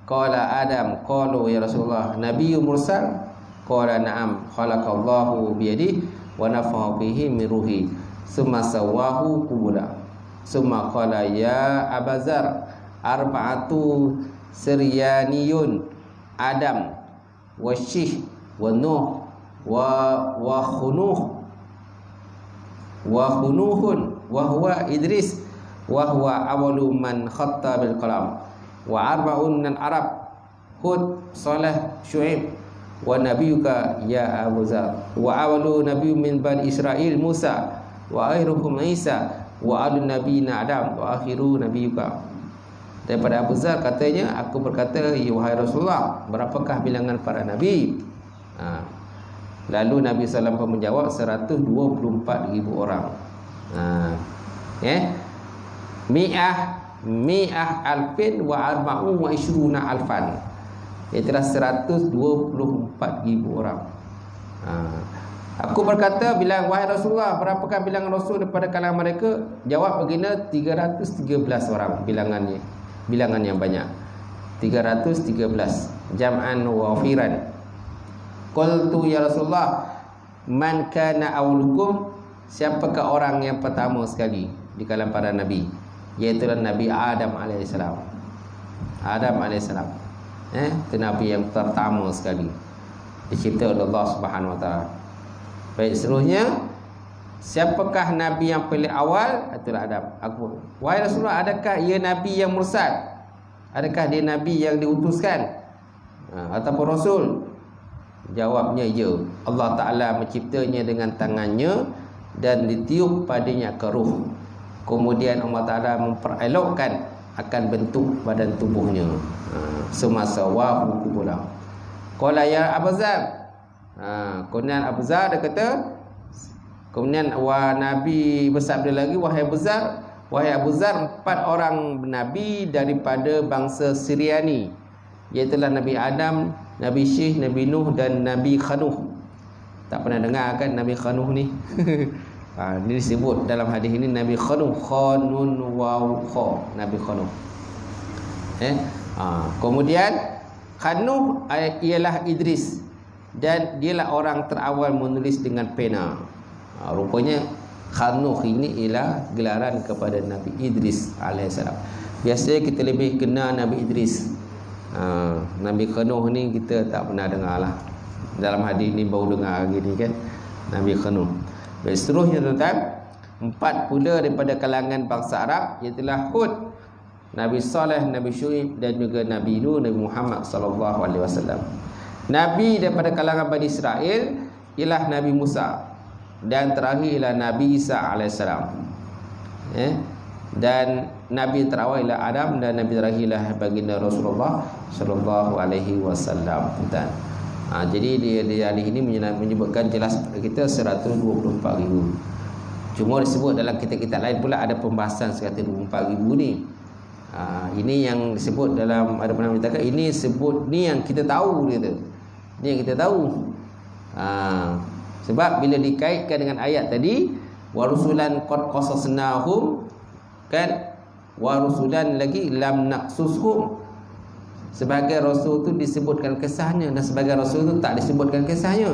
qala Adam. Qalu ya Rasulullah nabiyyun mursal qala na'am khalaqallahu biyadihi wa nafaha fihi min ruhi summa sawahu qubula summa qala ya Abazar arba'atu siryaniyun Adam wa Syih wa Nuh wa Khunuhun wa huwa Idris wa huwa awalu man khatta bil qalam wa arba'un min Arab Hud, Saleh, Syuaib wa nabiyuka ya Abu Zar wa awalu nabiyyu min bani Israil Musa wa akhiruhum Isa wa alu nabiyina Adam wa akhiru nabiyuka. Daripada Abu Zar katanya, aku berkata, ya wahai Rasulullah, berapakah bilangan para nabi? Lalu Nabi SAW pun menjawab 124,000 orang. Mi'ah alfin wa arba'un wa ishruna alfan. Itulah 124,000 orang. Aku berkata, bilang wahai Rasulullah, berapakah bilangan Rasul daripada kalangan mereka? Jawab baginda 313 orang bilangannya. Bilangan yang banyak. 313 jam'an wa wafiran. Qultu ya Rasulullah man kana awlukum, siapakah orang yang pertama sekali di kalangan para nabi? Iaitu Nabi Adam alaihissalam. Adam alaihissalam, itu nabi yang pertama sekali dicipta oleh Allah Subhanahu wa taala. Baik, seterusnya, siapakah nabi yang paling awal? Itulah Adam. Aku, wahai Rasulullah, adakah ia nabi yang mursal? Adakah dia nabi yang diutuskan ataupun rasul? Jawabnya ya. Allah Ta'ala menciptanya dengan tangannya dan ditiup padanya ke ruh. Kemudian Allah Ta'ala memperelokkan akan bentuk badan tubuhnya. Semasa wahu kubula. Qala ya Abu Zar. Kemudian Abu Zar dia kata, kemudian Nabi bersabda lagi, wahai Abu Zar, 4 orang nabi daripada bangsa Syriani, iaitulah Nabi Adam, Nabi Syih, Nabi Nuh dan Nabi Khanuh. Tak pernah dengar kan Nabi Khanuh ni? Ini disebut dalam hadis ini Nabi Khanuh, Khanun waw kha, Nabi Khanuh. Kemudian Khanuh ialah Idris, dan dialah orang terawal menulis dengan pena. Rupanya Khanuh ini ialah gelaran kepada Nabi Idris alaihissalam. Biasanya kita lebih kenal Nabi Idris. Nabi Khanuh ni kita tak pernah dengar lah. Dalam hadis ni baru dengar gini kan, Nabi Khanuh. Baik, seterusnya tuan-tuan, 4 pula daripada kalangan bangsa Arab, iaitulah Hud, Nabi Saleh, Nabi Syuaib dan juga Nabi Nuh, Nabi Muhammad sallallahu alaihi wasallam. Nabi daripada kalangan Bani Israel ialah Nabi Musa, dan terakhir ialah Nabi Isa alaihissalam. Dan Nabi terawal ialah Adam, dan Nabi terakhir ialah baginda Rasulullah sallallahu alaihi wasallam. Jadi dia hadis ini menyebutkan jelas kepada kita 124,000. Cuma disebut dalam kitab-kitab lain pula ada pembahasan 124,000 ni. Ini yang disebut dalam, ada pernah menceritakan, ini sebut ni yang kita tahu dia tu. Ni yang kita tahu. Sebab bila dikaitkan dengan ayat tadi, wa rusulan qad qasasnahum, kan, wa rusulan lagi lam naqsushum. Sebagai rasul tu disebutkan kisahnya, dan sebagai rasul tu tak disebutkan kisahnya.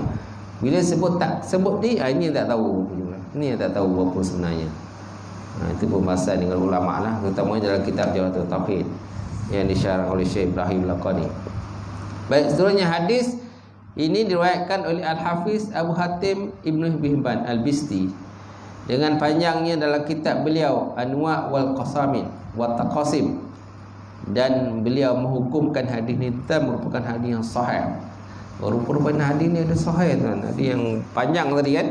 Bila sebut tak sebut ni, ini yang tak tahu. Ini yang tak tahu apa sebenarnya. Itu pembahasan dengan ulama lah, terutamanya dalam kitab Jawaharatul Tauhid yang disyarah oleh Syekh Ibrahim Laqani. Baik, seterusnya hadis ini diriwayatkan oleh Al-Hafiz Abu Hatim Ibnu Hibban Al-Bisti dengan panjangnya dalam kitab beliau Anwa' wal Qasamin wa Taqasim, dan beliau menghukumkan hadis ini merupakan hadis yang sahih. Rupa-rupanya hadis ni ada sahih tuan. Hadis yang panjang tadi kan,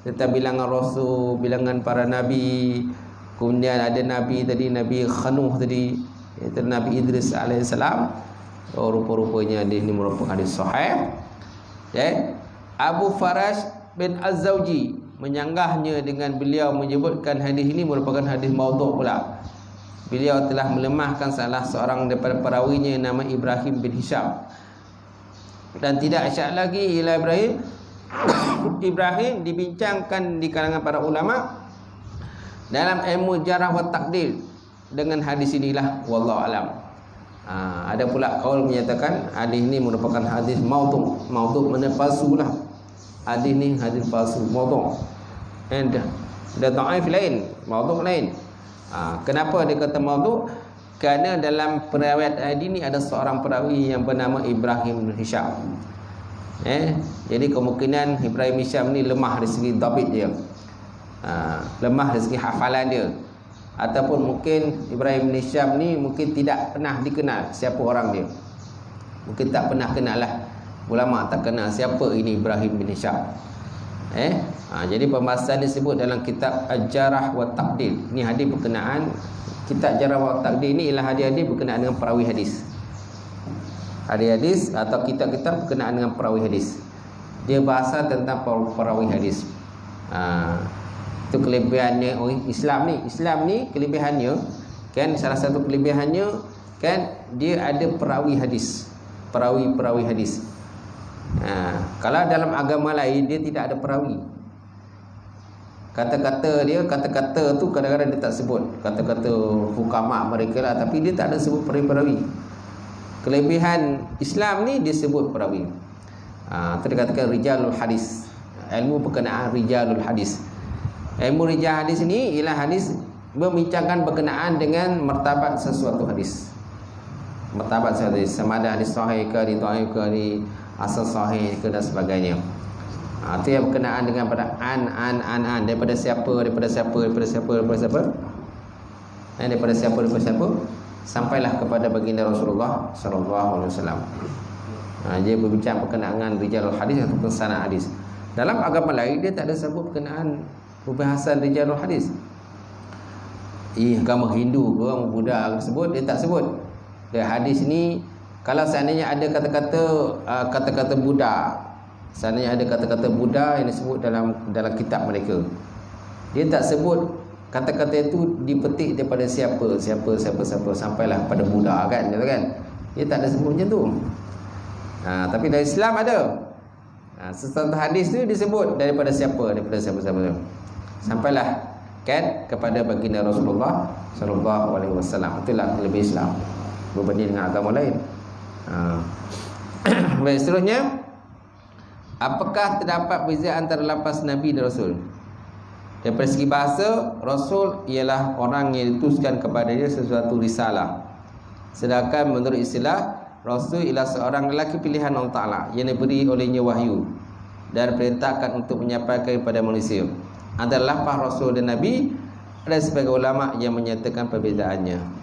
tentang bilangan rasul, bilangan para nabi. Kemudian ada nabi tadi, Nabi Khanuh tadi, iaitu Nabi Idris alaihissalam. Rupa-rupanya hadis ni merupakan hadis sahih. Abu Farash bin Az-Zawji menyanggahnya dengan beliau menyebutkan hadis ini merupakan hadis maudhu' pula. Beliau telah melemahkan salah seorang daripada perawinya nama Ibrahim bin Hisham, dan tidak syak lagi ialah Ibrahim dibincangkan di kalangan para ulama dalam ilmu jarah wa takdir dengan hadis inilah, wallahu alam. Ada pula kaul menyatakan hadis ini merupakan hadis maudhu'. Maudhu' maknanya palsu lah. Hadis ni hadis palsu, maudhu'. And ada dhaif lain, maudhu' lain. Kenapa dia kata maudhu'? Kerana dalam periwayat hadis ni ada seorang perawi yang bernama Ibrahim bin Hisham. Jadi kemungkinan Ibrahim bin Hisham ni lemah dari segi dhabit dia. Lemah dari segi hafalan dia. Ataupun mungkin Ibrahim bin Hisham ni mungkin tidak pernah dikenal siapa orang dia. Mungkin tak pernah kenal lah. Ulama tak kenal siapa ini Ibrahim bin Hisham. Jadi pembahasan disebut dalam kitab Al-Jarah wa Taqdir. Ini hadis berkenaan, kitab Jarah wa Taqdir ni ialah hadis-hadis berkenaan dengan perawi hadis. Hadis-hadis atau kitab-kitab berkenaan dengan perawi hadis. Dia bahasa tentang perawi hadis. Itu kelebihannya Islam ni kelebihannya kan, salah satu kelebihannya kan, dia ada perawi hadis, perawi hadis. Kalau dalam agama lain dia tidak ada perawi. Kata-kata tu kadang-kadang dia tak sebut, kata-kata hukama mereka lah, tapi dia tak ada sebut perawi. Kelebihan Islam ni dia sebut perawi. Itu dikatakan rijalul hadis, ilmu berkenaan rijalul hadis. Ilmu rijal hadis ni ialah hadis membincangkan berkenaan dengan martabat sesuatu hadis. Martabat sesuatu hadis, sama ada hadis sahih ke, dhaif ke, asal sahih ke dan sebagainya. Itu yang berkenaan dengan pada an daripada siapa sampailah kepada baginda Rasulullah sallallahu alaihi wasallam. Dia berbincang berkenaan rijalul hadis ataupun sanad hadis. Dalam agama lain dia tak ada sebut berkenaan pembahasan rijalul hadis. Agama Hindu ke, agama Buddha sebut, dia tak sebut. Dia hadis ni kalau seandainya ada kata-kata Buddha, seandainya ada kata-kata Buddha yang disebut dalam kitab mereka, dia tak sebut kata-kata itu dipetik daripada siapa sampailah pada Buddha kan, gitu kan. Dia tak ada sebut macam tu. Tapi dalam Islam ada. Sesuatu hadis tu disebut daripada siapa sampailah kan kepada baginda Rasulullah sallallahu alaihi wasallam. Itulah lebih Islam berbanding dengan agama lain. Baik, seterusnya, apakah terdapat beza antara lafaz Nabi dan Rasul? Dari segi bahasa, Rasul ialah orang yang diutuskan kepada dia sesuatu risalah. Sedangkan menurut istilah, Rasul ialah seorang lelaki pilihan Allah Ta'ala yang diberi olehnya wahyu dan perintahkan untuk menyampaikan kepada manusia. Antara lafaz Rasul dan Nabi, ada sebagai ulama yang menyatakan perbezaannya.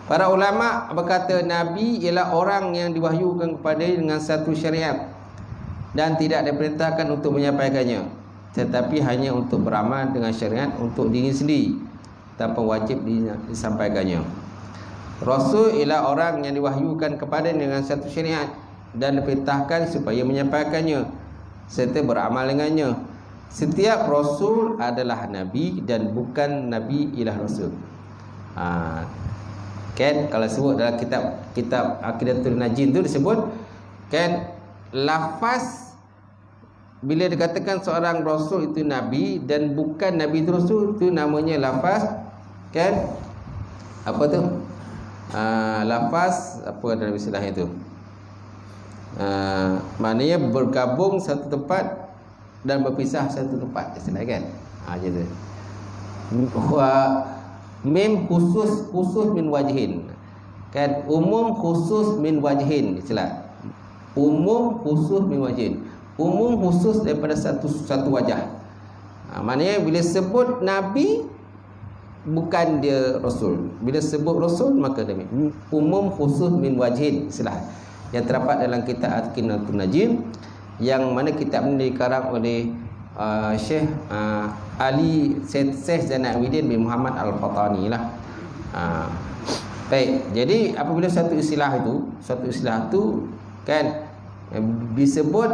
Para ulama berkata Nabi ialah orang yang diwahyukan kepada dengan satu syariat dan tidak diperintahkan untuk menyampaikannya, tetapi hanya untuk beramal dengan syariat untuk diri sendiri tanpa wajib disampaikannya. Rasul ialah orang yang diwahyukan kepada dengan satu syariat dan diperintahkan supaya menyampaikannya serta beramal dengannya. Setiap Rasul adalah Nabi dan bukan Nabi ialah Rasul. Kan kalau sebut dalam kitab Aqidatul Najin tu disebut kan, lafaz bila dikatakan seorang rasul itu nabi dan bukan nabi itu rasul, itu namanya lafaz kan apa tu, lafaz apa dalam istilah itu, maknanya bergabung satu tempat dan berpisah satu tempat, istilah kan. Gitu. Mim khusus min wajhin, kan, umum khusus min wajhin, istilah umum khusus min wajhin, umum khusus daripada satu wajah. Maknanya bila sebut Nabi bukan dia Rasul, bila sebut Rasul maka dia umum khusus min wajhin, istilah yang terdapat dalam kitab At-Qinatul Najim, yang mana kitab ini dikarang oleh Syekh Ali Syekh Zainal Abidin bin Muhammad Al-Fatani lah. Baik, jadi apabila satu istilah itu kan disebut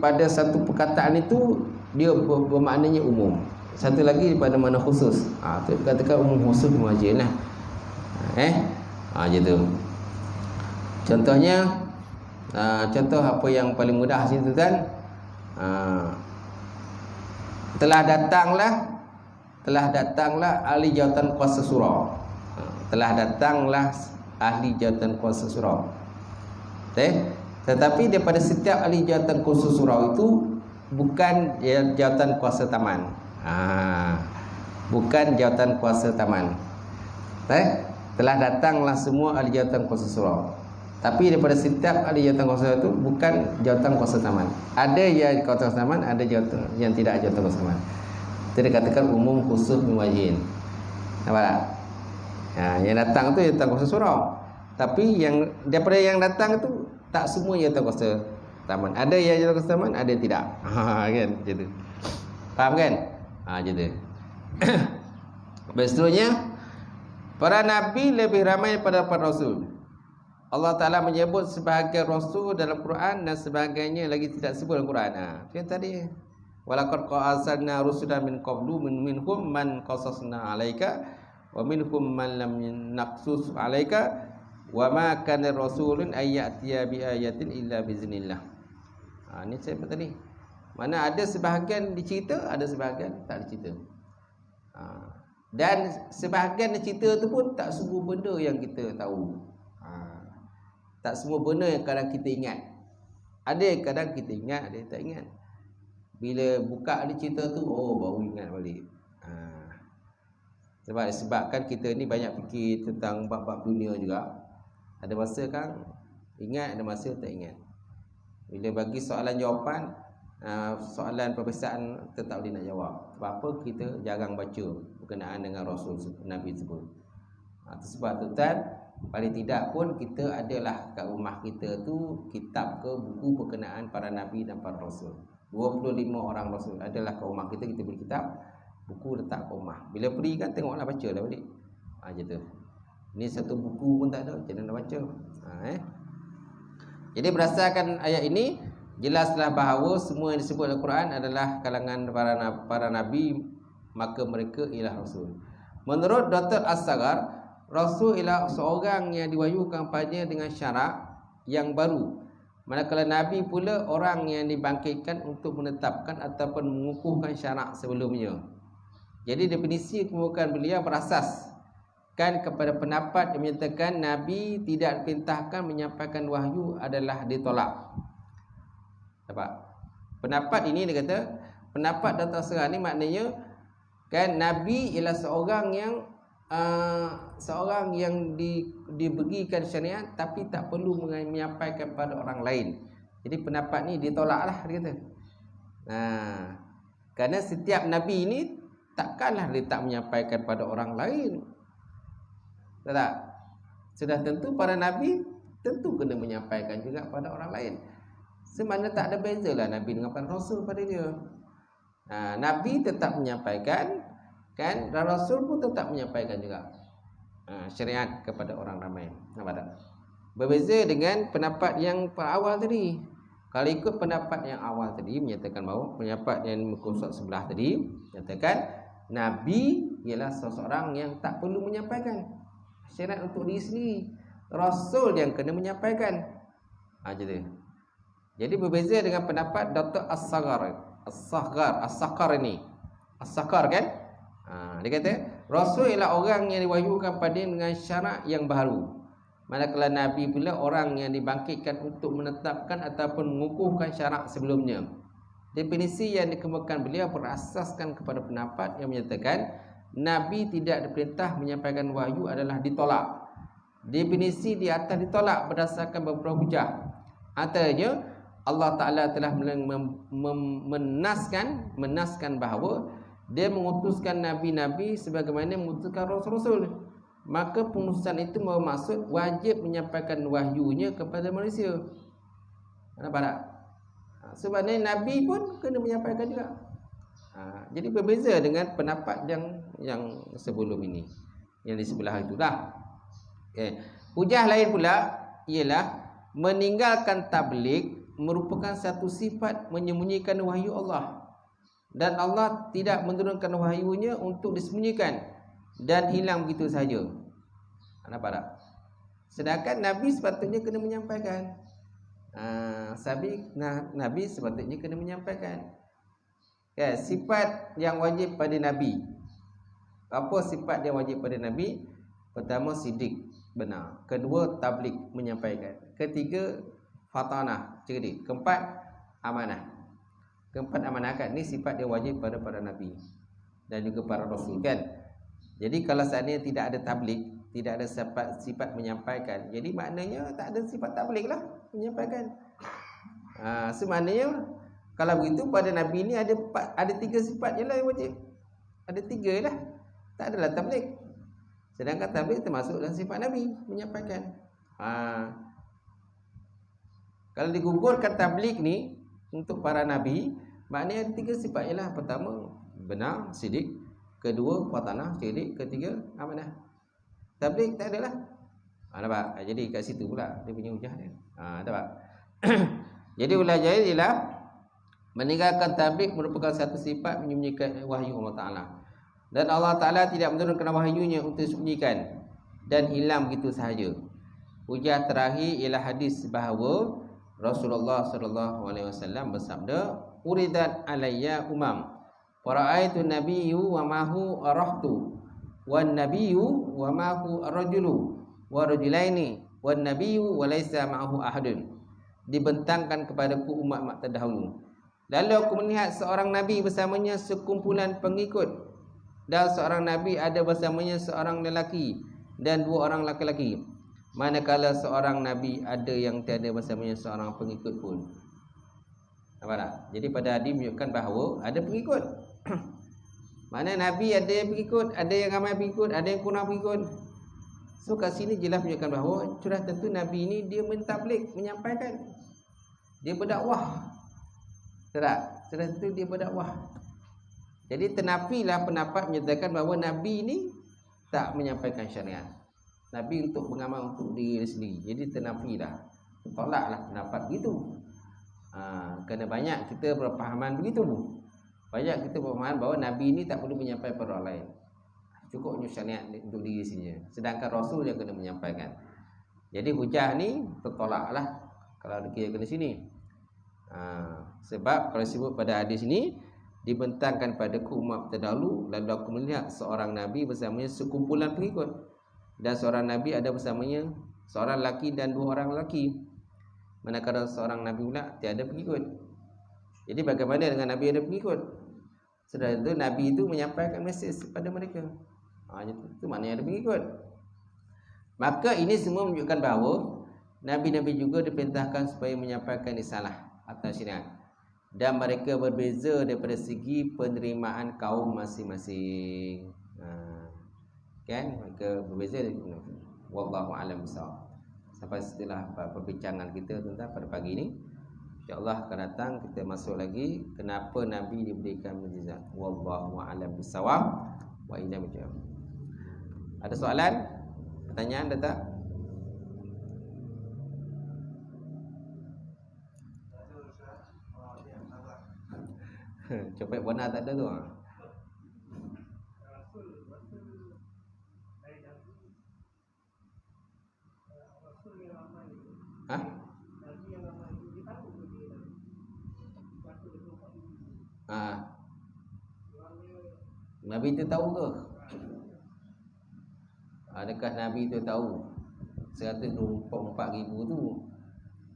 pada satu perkataan itu, dia bermaknanya umum. Satu lagi pada makna khusus. Tu katakan umum khusus wajib lah. Gitu. Contohnya, contoh apa yang paling mudah situ kan, telah datanglah ahli jawatan kuasa surau. Telah datanglah ahli jawatan kuasa surau. Tetapi daripada setiap ahli jawatan kuasa surau itu bukan jawatan kuasa taman. Bukan jawatan kuasa taman. Telah datanglah semua ahli jawatan kuasa surau. Tapi daripada setiap ahli jawatan kuasa itu bukan jawatan kuasa taman. Ada yang kuasa taman, ada jawatan yang tidak jawatan kuasa taman. Itu dikatakan umum khusus min wajhin. Nampak tak? Yang datang tu jawatan kuasa surau. Tapi yang daripada yang datang itu tak semua jawatan kuasa taman. Ada yang jawatan kuasa taman, ada yang tidak. Kan gitu. Faham kan? Gitu. Seterusnya, para nabi lebih ramai daripada para rasul. Allah Ta'ala menyebut sebahagian rasul dalam Quran dan sebagainya lagi tidak sebut dalam Quran. Itu yang tadi. Walaqad arsalna rusulan min qablu minhum man qasasna 'alaika wa minhum man lam naqsus 'alaika wa ma kana rasulun ay ya'tiya bi ayatin illa biiznillah. Ini saya apa tadi? Mana ada sebahagian dicerita, ada sebahagian tak dicerita. Dan sebahagian dicerita tu pun tak semua benda yang kita tahu. Tak semua benda yang kadang kita ingat. Ada yang kadang kita ingat, ada yang tak ingat. Bila buka dia cerita tu, baru ingat balik. Sebabkan kita ni banyak fikir tentang bab-bab dunia juga. Ada masa kan ingat, ada masa tak ingat. Bila bagi soalan jawapan, soalan peperiksaan kita tak boleh nak jawab. Sebab apa? Kita jarang baca berkenaan dengan Rasul Nabi tersebut. Sebab tu paling tidak pun kita adalah kat rumah kita tu kitab ke buku berkenaan para nabi dan para rasul. 25 orang rasul adalah kat rumah kita beri kitab, buku letak kat rumah. Bila pergi kan tengoklah, bacalah balik. Gitu. Ni satu buku pun tak ada, jangan nak baca. Jadi berdasarkan ayat ini jelaslah bahawa semua yang disebut dalam Quran adalah kalangan para nabi, maka mereka ialah rasul. Menurut Dr. As-Saghar, Rasul ialah seorang yang diwahyukan padanya dengan syarak yang baru. Manakala Nabi pula orang yang dibangkitkan untuk menetapkan ataupun mengukuhkan syarak sebelumnya. Jadi definisi kemukaan beliau berasaskan kepada pendapat yang menyatakan Nabi tidak diperintahkan menyampaikan wahyu adalah ditolak. Nampak? Pendapat ini dia kata, pendapat Dr. As-Saghar ni maknanya kan Nabi ialah seorang yang diberikan syariat tapi tak perlu menyampaikan kepada orang lain. Jadi pendapat ni ditolaklah, dia kata. Kerana setiap nabi ini takkanlah dia tak menyampaikan pada orang lain. Tak? Sudah tentu para nabi tentu kena menyampaikan juga pada orang lain. Sebenarnya tak ada bezalah nabi dengan para rasul pada dia. Nabi tetap menyampaikan, kan, dan rasul pun tetap menyampaikan juga syariat kepada orang ramai. Nampak tak? Berbeza dengan pendapat yang awal tadi. Kalau ikut pendapat yang awal tadi menyatakan bahawa pendapat yang muka sebelah tadi menyatakan Nabi ialah seseorang yang tak perlu menyampaikan syariat untuk diri sendiri. Rasul yang kena menyampaikan. Jadi berbeza dengan pendapat Dr. As-Saghar ini. As-Saghar kan? Dia kata Rasul ialah orang yang diwahyukan pada dengan syarat yang baru. Manakala Nabi pula orang yang dibangkitkan untuk menetapkan ataupun mengukuhkan syarat sebelumnya. Definisi yang dikemukakan beliau berasaskan kepada pendapat yang menyatakan Nabi tidak diperintah menyampaikan wahyu adalah ditolak. Definisi di atas ditolak berdasarkan beberapa hujah. Antaranya Allah Ta'ala telah menaskan bahawa Dia mengutuskan Nabi-Nabi sebagaimana mengutuskan Rasul-Rasul. Maka pengutusan itu bermaksud wajib menyampaikan wahyunya kepada manusia. Nampak tak? Sebenarnya Nabi pun kena menyampaikan juga. Jadi berbeza dengan pendapat yang sebelum ini, yang di sebelah itulah. Hujah lain pula ialah meninggalkan tabligh merupakan satu sifat menyembunyikan wahyu Allah, dan Allah tidak menurunkan wahyunya untuk disembunyikan dan hilang begitu saja. Nampak tak? Sedangkan Nabi sepatutnya kena menyampaikan. Nabi sepatutnya kena menyampaikan. Sifat yang wajib pada Nabi. Apa sifat yang wajib pada Nabi? Pertama, sidik, benar. Kedua, tabligh, menyampaikan. Ketiga, fatanah, cerdik. Keempat, amanah. Keempat, amanahkan. Ini sifat yang wajib pada para Nabi dan juga para Rasul, kan? Jadi kalau seandainya tidak ada tabligh, tidak ada sifat menyampaikan, jadi maknanya tak ada sifat tabligh lah, menyampaikan. Semaknanya kalau begitu pada Nabi ini ada 3 sifat je lah yang wajib. Ada 3 lah. Tak adalah tabligh. Sedangkan tabligh termasuk dalam sifat Nabi, menyampaikan. Kalau digugurkan tabligh ni untuk para Nabi, maknanya ada 3 sifat je lah. Pertama, benar, sidik. Kedua, fatanah, cerdik. Ketiga, amanah. Tabligh tak ada lah. Nampak? Jadi kat situ pula dia punya hujah dia. Nampak? Jadi ulajah ialah meninggalkan tabligh merupakan satu sifat menyembunyikan wahyu Allah Ta'ala, dan Allah Ta'ala tidak menurunkan wahyunya untuk disembunyikan dan hilang begitu sahaja. Hujah terakhir ialah hadis bahawa Rasulullah SAW bersabda, "Uridat alayya umam wa ra'aitu nabiyyu wa mahu arahtu wan nabiyyu wa mahu arrajulu wa rajulaini wan nabiyyu wa laisa ma'ahu ahadun." Dibentangkan kepadaku umat terdahulu, lalu aku melihat seorang nabi bersamanya sekumpulan pengikut, dan seorang nabi ada bersamanya seorang lelaki dan 2 orang lelaki, manakala seorang nabi ada yang tiada bersamanya seorang pengikut pun. Nampak tak? Jadi pada hadis menunjukkan bahawa ada pengikut. Mana Nabi ada yang pengikut, ada yang ramai pengikut, ada yang kurang pengikut. So kat sini jelas menunjukkan bahawa sudah tentu Nabi ini dia mentabligh, menyampaikan. Dia berdakwah. Tak? Sudah tentu dia berdakwah. Jadi ternafilah pendapat menyatakan bahawa Nabi ini tak menyampaikan syariat. Nabi untuk mengamal untuk diri sendiri. Jadi ternafilah. Tolaklah pendapat begitu. Kerana banyak kita berpahaman begitu. Banyak kita berpahaman bahawa Nabi ini tak perlu menyampaikan pada orang lain. Cukupnya syariat untuk diri sendiri. Sedangkan Rasul yang kena menyampaikan. Jadi hujah ni tertolaklah kalau dikira ke sini. Sebab kalau disebut pada hadis ini, dibentangkan padaku umat terdahulu, lalu aku melihat seorang Nabi bersamanya sekumpulan pengikut, dan seorang Nabi ada bersamanya seorang lelaki dan 2 orang lelaki, manakala seorang Nabi pula tiada pengikut. Jadi bagaimana dengan Nabi ada pengikut? Setelah itu Nabi itu menyampaikan mesej kepada mereka. Itu maknanya ada pengikut. Maka ini semua menunjukkan bahawa Nabi-Nabi juga diperintahkan supaya menyampaikan risalah atau syariat, dan mereka berbeza daripada segi penerimaan kaum masing-masing. Kan? Mereka berbeza. Wallahu a'lam bissawab. Sampai setelah perbincangan kita tentang pada pagi ini, InsyaAllah akan datang kita masuk lagi kenapa Nabi diberikan mukjizat. Wallahu a'lam bissawab. Wa ila bijam. Ada soalan? Pertanyaan ada tak? Copet warna tak ada tu. Nabi itu tahu ke? Adakah Nabi tu tahu 124,000 tu?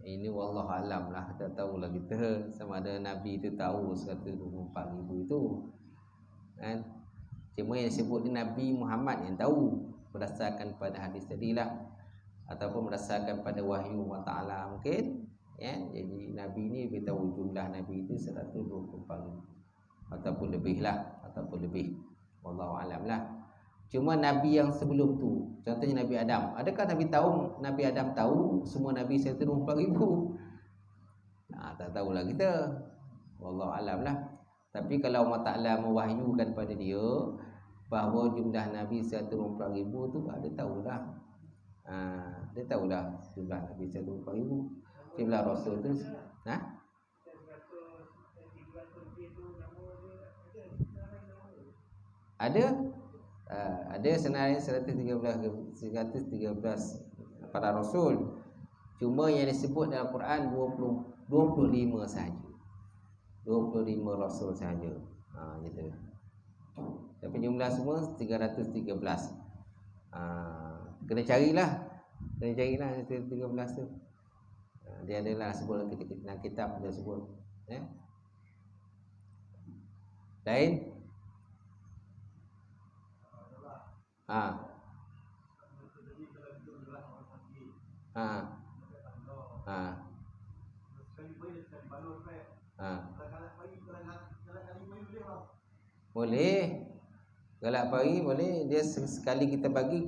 Ini wallah alam lah, tak tahulah kita sama ada Nabi tu tahu 124,000 itu kan. Cuma yang disebut ni Nabi Muhammad yang tahu berdasarkan pada hadis tadi lah, ataupun berdasarkan pada wahyu Allah Ta'ala mungkin ya. Jadi Nabi ni beritahu jumlah Nabi itu 124,000 ataupun lebih lah, ataupun lebih, wallahu alam lah. Cuma Nabi yang sebelum tu, contohnya Nabi Adam, adakah Nabi Adam tahu semua Nabi 124,000? Tak tahulah kita, wallahu alam lah. Tapi kalau Allah Ta'ala mewahyukan pada dia bahawa jumlah Nabi 124,000 tu, dia tahulah. Dia tahulah jumlah Nabi 124,000. Jumlah Rasul tu ada senarai 113 para Rasul. Cuma yang disebut dalam Quran 25 sahaja, 25 Rasul sahaja. Gitu. Tapi jumlah semua 313. Kena carilah 13 tu. Dia adalah sebut dalam kitab dia sebut. Lain? Boleh. Galak pagi boleh. Dia sekali kita bagi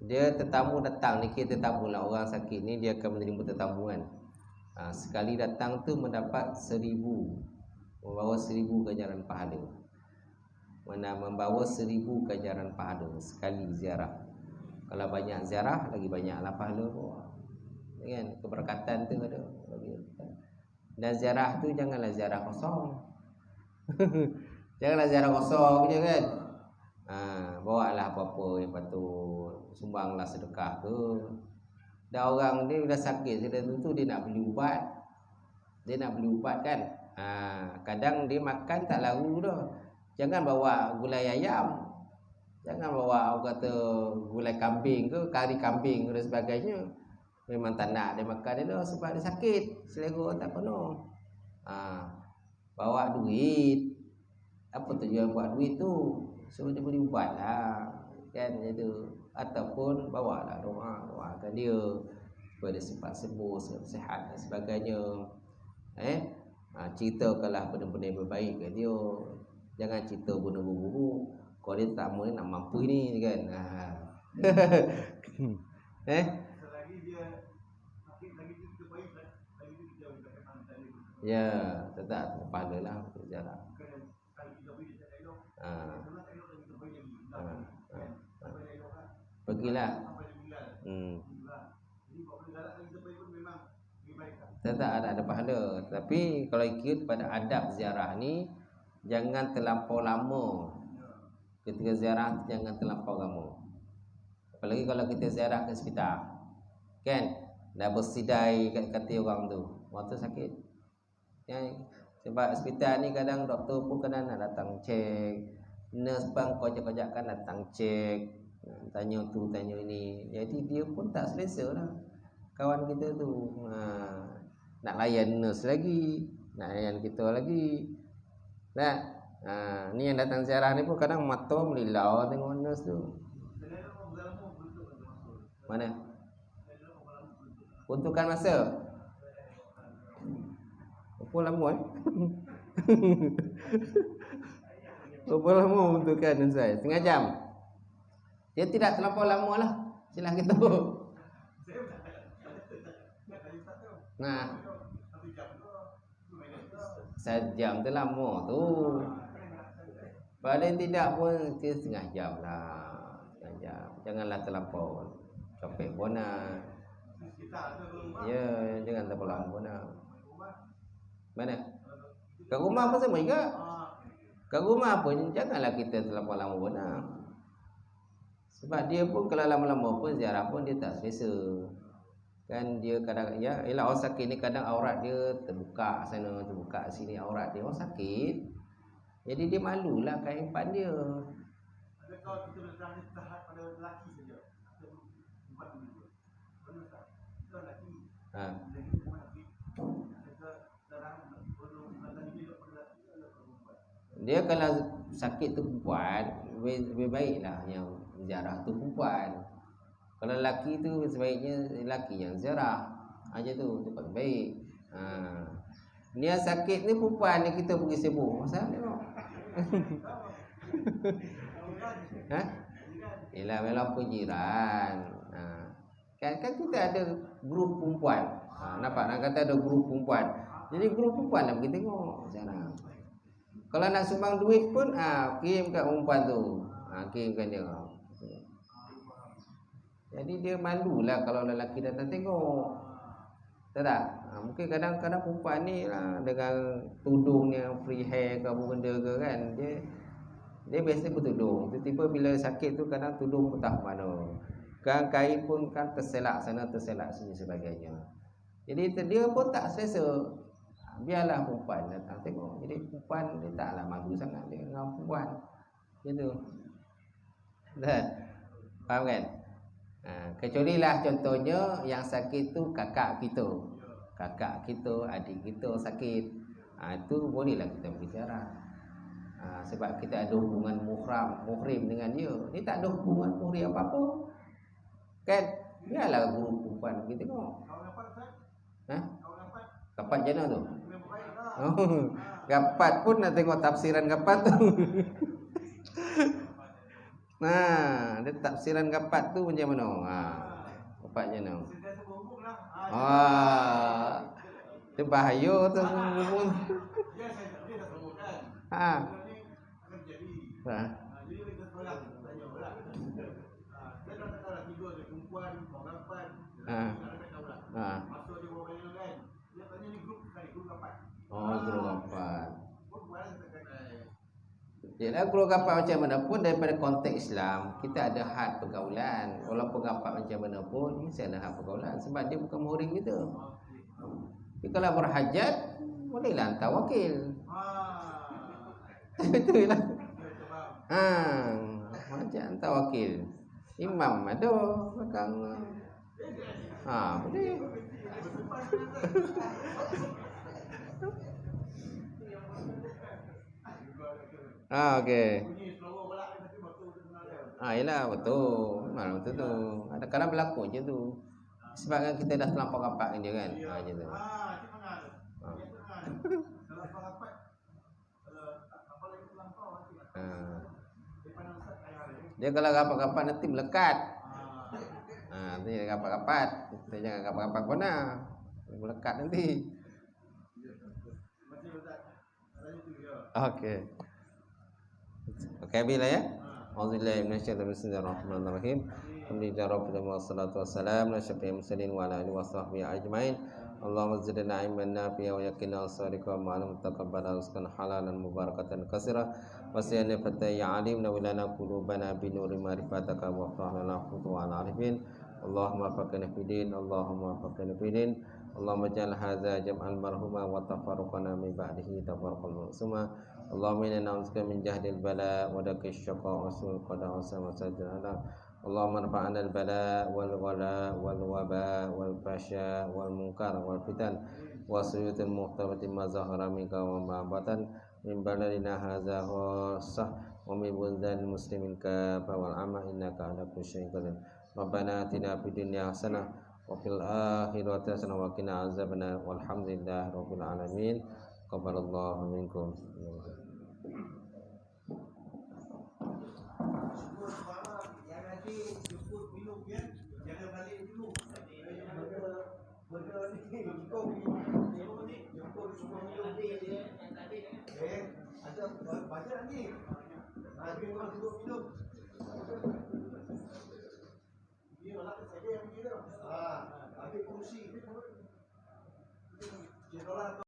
dia tetamu datang ni, kita tetamu lah orang sakit ni, dia akan menerima tetamu kan. Sekali datang tu mendapat 1,000, membawa 1,000 ganjaran pahala. Membawa 1,000 ganjaran pahala sekali ziarah. Kalau banyak ziarah lagi banyaklah pahala kan, keberkatan tu ada. Dan ziarah tu janganlah ziarah kosong. Janganlah ziarah kosong je kan. Bawalah apa-apa yang patut, sumbanglah sedekah ke. Dah orang dia dah sakit sudah tentu dia nak beli ubat. Dia nak beli ubat kan. Kadang dia makan tak lalu dah. Jangan bawa gulai ayam. Jangan bawa orang kata gulai kambing ke, kari kambing dan sebagainya. Memang tak nak dia makan dia dah sebab dia sakit, selera tak penuh. Bawa duit. Apa tujuan buat duit tu? Suruh dia beli ubat lah kan itu. Ataupun bawalah doakan dia supaya dia sempat sembuh, sihat dan sebagainya. Ceritakanlah benda-benda yang berbaik kat dia. Jangan cerita benda buruk. Kalau dia tak mahu nak mampu ni kan. Selagi dia sakit lagi kita baik lagi kita ya, tetap pahala lah untuk jarak. Pergilah. Tetap ada pahala. Tapi kalau ikut pada adab ziarah ni, jangan terlampau lama. Ketika ziarah jangan terlampau lama. Apalagi kalau kita ziarah ke hospital, kan? Dah bersidai kata orang tu, waktu sakit. Sebab hospital ni kadang doktor pun kadang nak datang cek, nurse pun kojak-kojak kan datang cek, tanya tu tanya ini. Jadi dia pun tak selesa lah. Kawan kita tu nak layan nurse lagi, nak layan kita lagi. Ni yang datang ziarah ni pun kadang mata melilau tengok nurse tu. Mana? Peruntukan masa. Berapa lama berapa lama peruntukan saya? Setengah jam. Dia tidak terlampau lama lah. Silah kita. Sejam tu lama tu. Paling tidak pun setengah jam lah. Setengah jam. Janganlah terlampau capek bona. Ya, jangan terlampau lama bona. Mana? Kat rumah pun sama juga. Kat rumah pun janganlah kita terlampau lama bona. Sebab dia pun kalau lama-lama pun ziarah pun dia tak selesa. Kan dia kadang ialah orang sakit ni kadang aurat dia terbuka sana, terbuka sini aurat dia. Orang sakit. Jadi dia malulah kehidupan dia. kalau kita berjalan tahat pada lelaki saja. Kita bukan dulu. Benar tak? Kita lelaki. Lagi cuma lelaki. Kita terang belum lagi hidup pada lelaki adalah perempuan. Dia kalau sakit tu perempuan, lebih baiklah yang ziarah tu perempuan. Kalau lelaki tu sebaiknya lelaki yang ziarah. Aja tu paling baik. Ni yang sakit ni perempuan ni kita pergi sibuk. Masa tengok. Yelah walaupun jiran. Kan kita ada grup perempuan. Nampak nak kata ada grup perempuan. Jadi grup perempuan lah pergi tengok sana. Kalau nak sumbang duit pun kirim kat perempuan tu. Kirimkan dia. Jadi dia malulah kalau lelaki datang tengok. Tak? Mungkin kadang-kadang perempuan ni lah, dengan tudungnya free hair ke apa benda ke kan, dia biasa bertudung. Tiba-tiba bila sakit tu kadang tudung pun tak mana. Kan kain pun kan terselak sana terselak sini sebagainya. Jadi dia pun tak selesa. Biarlah perempuan datang tengok. Jadi perempuan dia taklah malu sangat dengan perempuan. Gitu. Dah. Faham kan? Kecuali lah contohnya yang sakit tu kakak kita, adik kita sakit, itu bolehlah kita berbicara. Sebab kita ada hubungan muhrim dengan dia. Ni tak ada hubungan muhrim apa-apa, kan? Biarlah guru perempuan kita tengok. Kapat jana tu. Kapat pun nak tengok tafsiran kapat tu. Nah, dia tafsiran kapat tu macam mana? Kapatnya no. Itu bahaya tu. Grup kapat. Yalah, guru kapat macam mana pun daripada konteks Islam, kita ada had pergaulan. Walaupun kapat macam mana pun, mesti ada had pergaulan sebab dia bukan muhrim kita. Tapi kalau berhajat, bolehlah hantar wakil. Betul lah. Hajat hantar wakil. Imam ada belakang. Boleh. Okey. Yelah betul. Memang betul tu. Kadang-kadang berlaku je tu. Sebab kan kita dah terlampau rapat dengan dia kan. Macam tu. Dia kalau rapat-rapat nanti melekat. Nanti rapat-rapat. Kita jangan rapat-rapat pun lah. Melekat nanti. Okey. Okey bila ya. Auzubillahi minasyaitonirrajim. Alhamdulillahi rabbil alamin wassalatu wassalamu ala asyrofil mursalin wa ala alihi washabbihi ajmain. Allahumma zidna ilman nafi'a wa yaqina as-sadiqa wa ma'lum taqabbala rizqan halalan mubarakatan katsira wa sayyana fatai alim wa lana qulubana bi nuri ma'rifataka wa aftahna futuha al-arifin. Allahumma faqina fidin, Allahumma faqina fidin. Allahumma ja'al hadza jam'al marhuma wa tafarruqana min ba'dihi tafarruqan ma'suma. Allahumma inna na'udzubika min jahdil bala wa dakish syaqa wa su'il qada wa samadil ala. Allahumma rfa'na al-bala wal wala wal waba wal fasya wal munkar wal fitan wa suyutul muhtabati ma zahara minka wa ma batan min baladina hadza khassah wa min buldanil muslimin ka wal amma innaka ala kulli syai'in qadir. Rabbana atina fid dunya hasanah wa fil akhirati hasanah wa qina azabannar. Walhamdulillahi rabbil alamin. Qabbalallahu minkum. Baca nanti. Nanti orang duduk minum. Dia malah saya yang begitu. Ambil kursi. Dia tolak